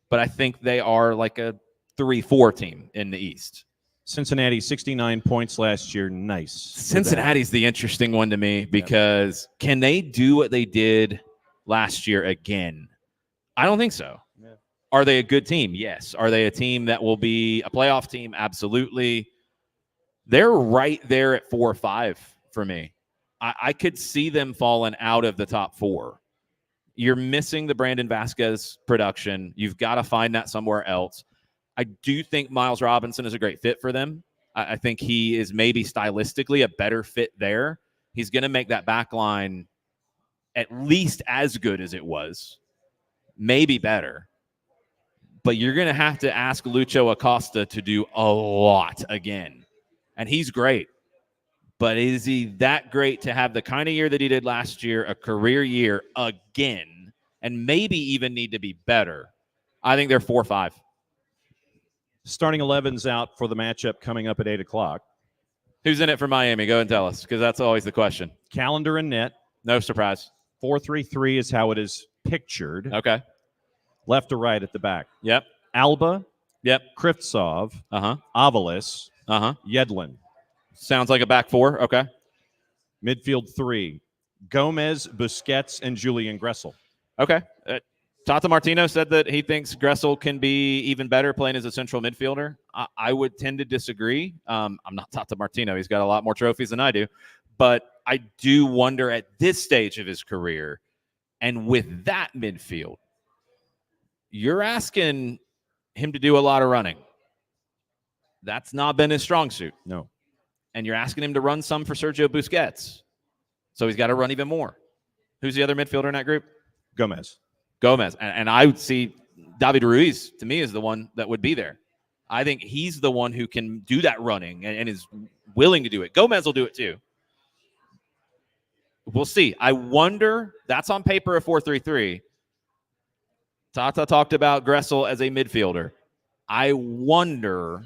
But I think they are like a 3-4 team in the East. Cincinnati, 69 points last year. Nice. Cincinnati's the interesting one to me because can they do what they did last year again? I don't think so. Yeah. Are they a good team? Yes. Are they a team that will be a playoff team? Absolutely. They're right there at 4 or 5 for me. I could see them falling out of the top 4. You're missing the Brandon Vasquez production. You've got to find that somewhere else. I do think Miles Robinson is a great fit for them. I think he is maybe stylistically a better fit there. He's going to make that back line at least as good as it was, maybe better. But you're going to have to ask Lucho Acosta to do a lot again. And he's great. But is he that great to have the kind of year that he did last year, a career year again, and maybe even need to be better? I think they're 4 or 5. Starting 11's out for the matchup coming up at 8 o'clock. Who's in it for Miami? Go and tell us, because that's always the question. Calendar and net. No surprise. 4-3-3 is how it is pictured. Okay. Left to right at the back. Yep. Alba. Yep. Krivtsov. Uh-huh. Avalos. Uh-huh. Yedlin. Sounds like a back 4. Okay. Midfield 3. Gomez, Busquets, and Julian Gressel. Okay. Tata Martino said that he thinks Gressel can be even better playing as a central midfielder. I would tend to disagree. I'm not Tata Martino. He's got a lot more trophies than I do. But I do wonder at this stage of his career, and with that midfield, you're asking him to do a lot of running. That's not been his strong suit. No. And you're asking him to run some for Sergio Busquets. So he's got to run even more. Who's the other midfielder in that group? Gomez. And I would see David Ruiz, to me, is the one that would be there. I think he's the one who can do that running and is willing to do it. Gomez will do it too. We'll see. I wonder, that's on paper a 4-3-3. Tata talked about Gressel as a midfielder. I wonder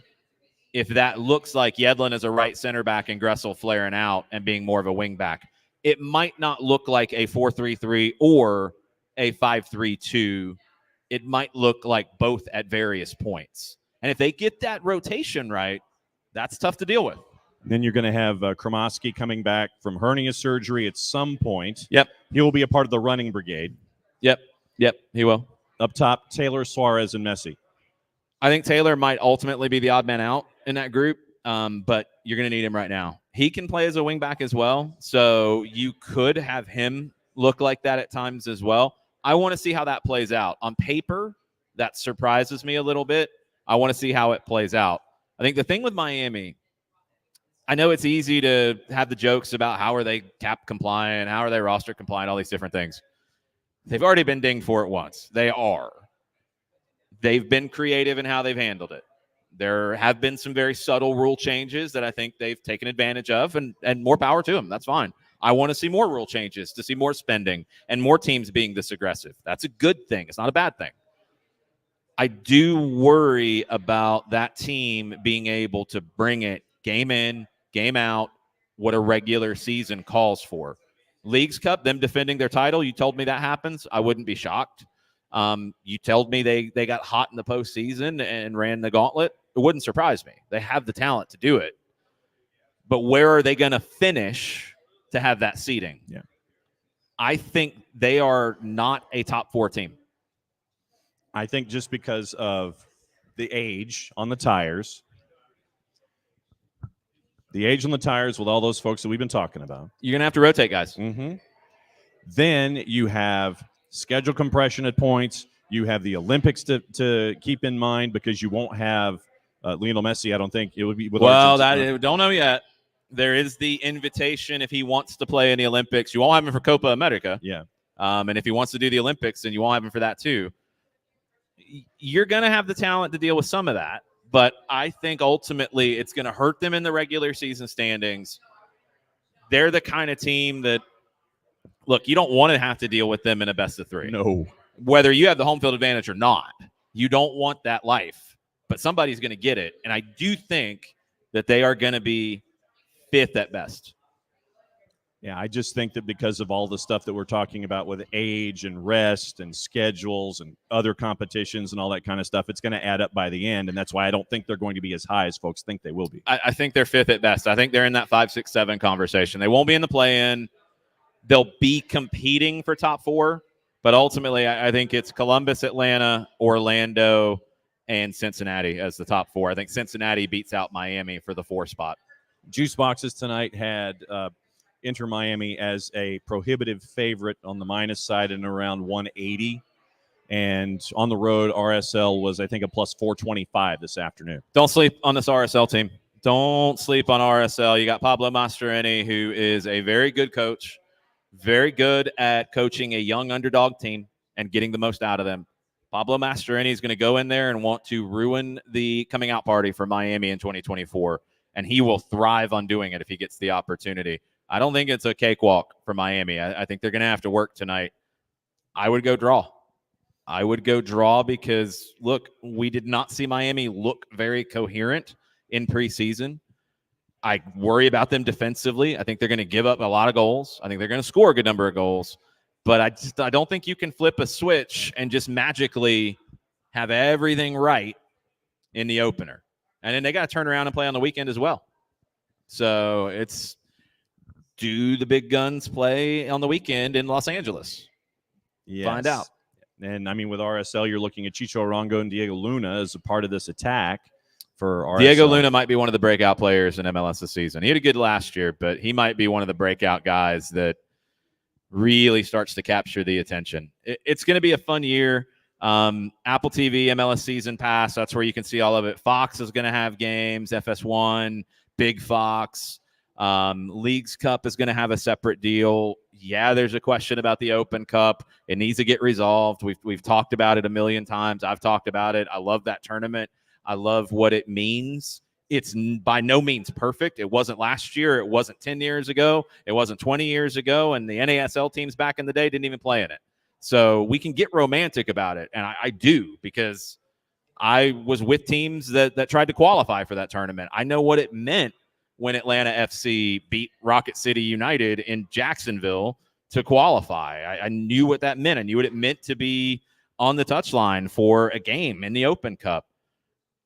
if that looks like Yedlin as a right center back and Gressel flaring out and being more of a wing back. It might not look like a 4-3-3 or a 5-3-2. It might look like both at various points. And if they get that rotation right, that's tough to deal with. Then you're going to have Kromoski coming back from hernia surgery at some point. Yep. He will be a part of the running brigade. Yep, he will. Up top, Taylor, Suarez, and Messi. I think Taylor might ultimately be the odd man out in that group, but you're going to need him right now. He can play as a wing back as well, so you could have him look like that at times as well. I want to see how that plays out. On paper, that surprises me a little bit. I want to see how it plays out. I think the thing with Miami, I know it's easy to have the jokes about how are they cap compliant, how are they roster compliant, all these different things. They've already been dinged for it once. They are. They've been creative in how they've handled it. There have been some very subtle rule changes that I think they've taken advantage of, and more power to them. That's fine. I want to see more rule changes, to see more spending and more teams being this aggressive. That's a good thing. It's not a bad thing. I do worry about that team being able to bring it game in, game out, what a regular season calls for. Leagues Cup, them defending their title, you told me that happens, I wouldn't be shocked. You told me they got hot in the postseason and ran the gauntlet. It wouldn't surprise me. They have the talent to do it. But where are they going to finish to have that seeding? Yeah. I think they are not a top 4 team. I think just because of the age on the tires, with all those folks that we've been talking about. You're going to have to rotate guys. Mm-hmm. Then you have schedule compression at points. You have the Olympics to keep in mind because you won't have Lionel Messi. I don't think it would be. Don't know yet. There is the invitation if he wants to play in the Olympics. You won't have him for Copa America. Yeah. And if he wants to do the Olympics, then you won't have him for that too. You're going to have the talent to deal with some of that. But I think ultimately it's going to hurt them in the regular season standings. They're the kind of team that, look, you don't want to have to deal with them in a best of 3. No. Whether you have the home field advantage or not, you don't want that life. But somebody's going to get it. And I do think that they are going to be 5th at best. Yeah, I just think that because of all the stuff that we're talking about with age and rest and schedules and other competitions and all that kind of stuff, it's going to add up by the end. And that's why I don't think they're going to be as high as folks think they will be. I think they're 5th at best. I think they're in that 5, 6, 7 conversation. They won't be in the play-in. They'll be competing for top 4. But ultimately, I think it's Columbus, Atlanta, Orlando, and Cincinnati as the top 4. I think Cincinnati beats out Miami for the 4 spot. Juice Boxes tonight had Inter Miami as a prohibitive favorite on the minus side and around 180. And on the road, RSL was, I think, a plus 425 this afternoon. Don't sleep on this RSL team. Don't sleep on RSL. You got Pablo Mastroeni, who is a very good coach, very good at coaching a young underdog team and getting the most out of them. Pablo Mastroeni is going to go in there and want to ruin the coming out party for Miami in 2024, and he will thrive on doing it if he gets the opportunity. I don't think it's a cakewalk for Miami. I think they're going to have to work tonight. I would go draw. Because, look, we did not see Miami look very coherent in preseason. I worry about them defensively. I think they're going to give up a lot of goals. I think they're going to score a good number of goals. But I don't think you can flip a switch and just magically have everything right in the opener. And then they got to turn around and play on the weekend as well. So it's, do the big guns play on the weekend in Los Angeles? Yes. Find out. And, I mean, with RSL, you're looking at Chicho Arango and Diego Luna as a part of this attack for RSL. Diego Luna might be one of the breakout players in MLS this season. He had a good last year, but he might be one of the breakout guys that really starts to capture the attention. It's going to be a fun year. Apple TV, MLS Season Pass, that's where you can see all of it. Fox is going to have games, FS1, Big Fox. Leagues Cup is going to have a separate deal. Yeah, there's a question about the Open Cup. It needs to get resolved. We've talked about it a million times. I've talked about it. I love that tournament. I love what it means. It's by no means perfect. It wasn't last year. It wasn't 10 years ago. It wasn't 20 years ago. And the NASL teams back in the day didn't even play in it. So we can get romantic about it. And I do, because I was with teams that tried to qualify for that tournament. I know what it meant when Atlanta FC beat Rocket City United in Jacksonville to qualify. I knew what that meant. I knew what it meant to be on the touchline for a game in the Open Cup.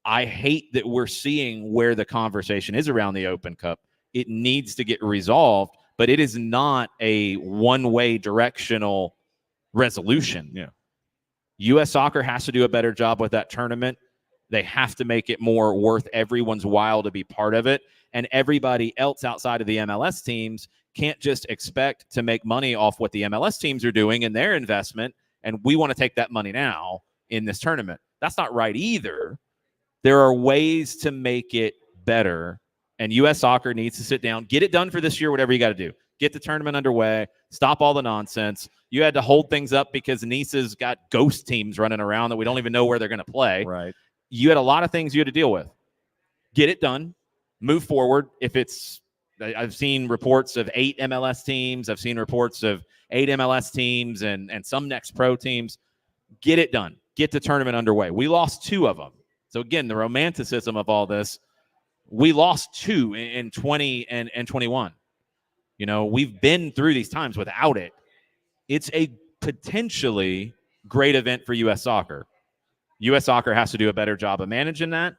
I hate that we're seeing where the conversation is around the Open Cup. It needs to get resolved, but it is not a one-way directional resolution. Yeah. U.S. Soccer has to do a better job with that tournament. They have to make it more worth everyone's while to be part of it. And everybody else outside of the MLS teams can't just expect to make money off what the MLS teams are doing in their investment, and we want to take that money now in this tournament. That's not right either. There are ways to make it better, and U.S. Soccer needs to sit down, get it done for this year, whatever you got to do. Get the tournament underway, stop all the nonsense. You had to hold things up because Nice's got ghost teams running around that we don't even know where they're going to play. Right. You had a lot of things you had to deal with. Get it done, move forward. If it's, I've seen reports of 8 MLS teams. I've seen reports of 8 MLS teams and some next pro teams. Get it done. Get the tournament underway. We lost 2 of them. So again, the romanticism of all this, we lost 2 in 20 and 21. You know, we've been through these times without it. It's a potentially great event for U.S. Soccer. U.S. Soccer has to do a better job of managing that.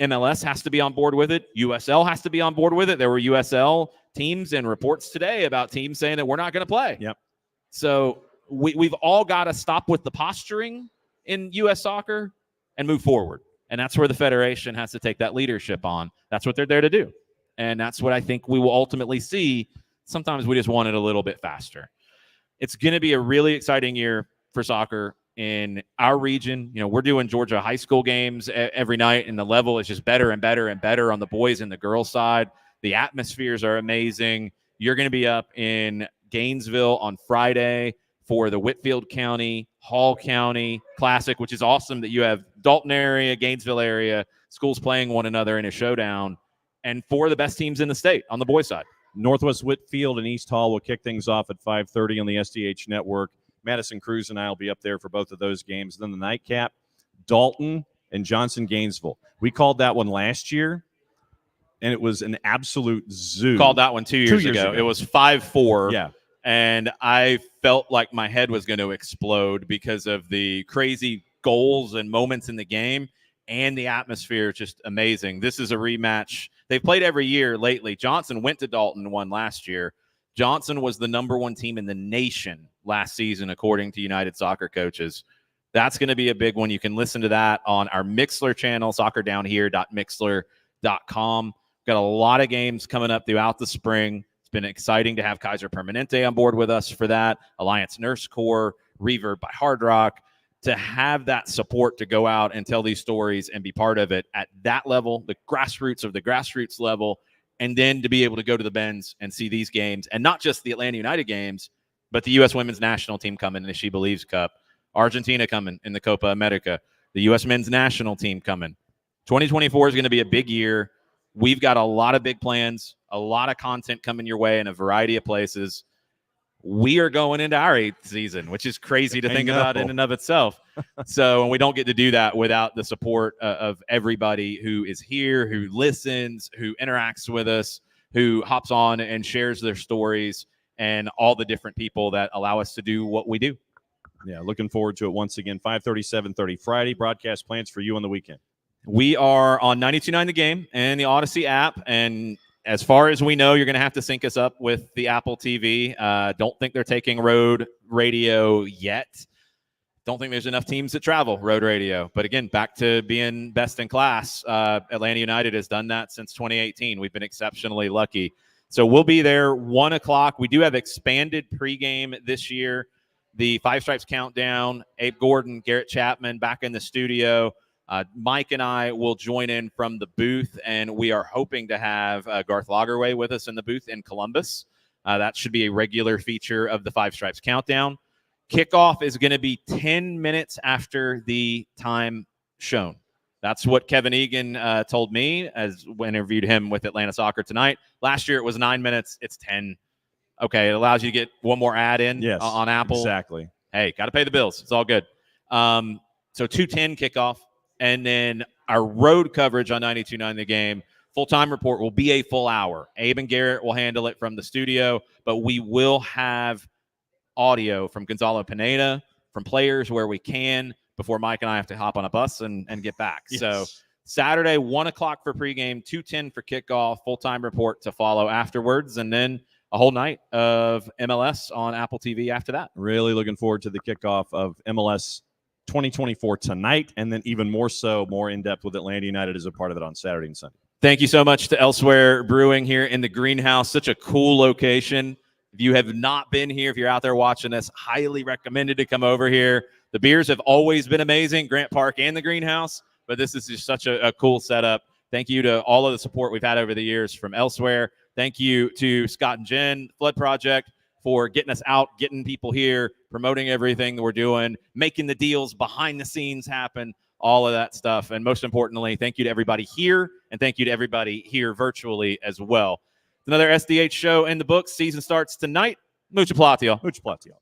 MLS has to be on board with it. USL has to be on board with it. There were USL teams and reports today about teams saying that we're not going to play. Yep. So we've all got to stop with the posturing in U.S. Soccer and move forward. And that's where the federation has to take that leadership on. That's what they're there to do. And that's what I think we will ultimately see. Sometimes we just want it a little bit faster. It's going to be a really exciting year for soccer in our region. You know, we're doing Georgia high school games every night, and the level is just better and better and better on the boys and the girls side. The atmospheres are amazing. You're going to be up in Gainesville on Friday for the Whitfield County, Hall County Classic, which is awesome that you have Dalton area, Gainesville area, schools playing one another in a showdown, and 4 of the best teams in the state on the boys side. Northwest Whitfield and East Hall will kick things off at 5:30 on the SDH network. Madison Cruz and I will be up there for both of those games. Then the nightcap, Dalton and Johnson Gainesville. We called that one last year, and it was an absolute zoo. Called that one 2 years ago. It was 5-4. Yeah. And I felt like my head was going to explode because of the crazy goals and moments in the game, and the atmosphere is just amazing. This is a rematch. They've played every year lately. Johnson went to Dalton and won last year. Johnson was the #1 team in the nation last season, according to United Soccer Coaches. That's going to be a big one. You can listen to that on our Mixler channel, soccerdownhere.mixler.com. Got a lot of games coming up throughout the spring. It's been exciting to have Kaiser Permanente on board with us for that, Alliance Nurse Corps, Reverb by Hard Rock, to have that support to go out and tell these stories and be part of it at that level, the grassroots of the grassroots level, and then to be able to go to the Benz and see these games, and not just the Atlanta United games, but the U.S. women's national team coming in the She Believes Cup, Argentina coming in the Copa America, the U.S. men's national team coming. 2024 is going to be a big year. We've got a lot of big plans, a lot of content coming your way in a variety of places. We are going into our 8th season, which is crazy to think about in and of itself. So, and we don't get to do that without the support of everybody who is here, who listens, who interacts with us, who hops on and shares their stories, and all the different people that allow us to do what we do. Yeah, looking forward to it once again. 5:30, 7:30 Friday. Broadcast plans for you on the weekend. We are on 92.9 The Game and the Odyssey app, and as far as we know, you're going to have to sync us up with the Apple TV. Don't think they're taking road radio yet. Don't think there's enough teams that travel road radio. But again, back to being best in class. Atlanta United has done that since 2018. We've been exceptionally lucky. So we'll be there 1 o'clock. We do have expanded pregame this year. The Five Stripes Countdown, Abe Gordon, Garrett Chapman back in the studio. Mike and I will join in from the booth, and we are hoping to have Garth Lagerway with us in the booth in Columbus. That should be a regular feature of the Five Stripes Countdown. Kickoff is going to be 10 minutes after the time shown. That's what Kevin Egan told me as we interviewed him with Atlanta Soccer Tonight. Last year it was 9 minutes. It's 10. Okay, it allows you to get one more ad in on Apple. Exactly. Hey, got to pay the bills. It's all good. So 2:10 kickoff, and then our road coverage on 92.9 The Game. Full-time report will be a full hour. Abe and Garrett will handle it from the studio, but we will have audio from Gonzalo Pineda, from players where we can, before Mike and I have to hop on a bus and get back. Yes. So Saturday, 1 o'clock for pregame, 2:10 for kickoff, full-time report to follow afterwards, and then a whole night of MLS on Apple TV after that. Really looking forward to the kickoff of MLS 2024 tonight, and then even more so, more in-depth with Atlanta United as a part of it on Saturday and Sunday. Thank you so much to Elsewhere Brewing here in the greenhouse. Such a cool location. If you have not been here, if you're out there watching this, highly recommended to come over here. The beers have always been amazing, Grant Park and the greenhouse, but this is just such a cool setup. Thank you to all of the support we've had over the years from Elsewhere. Thank you to Scott and Jen, Flood Project, for getting us out, getting people here, promoting everything that we're doing, making the deals behind the scenes happen, all of that stuff. And most importantly, thank you to everybody here, and thank you to everybody here virtually as well. It's another SDH show in the books. Season starts tonight. Mucho platio. Mucho platio.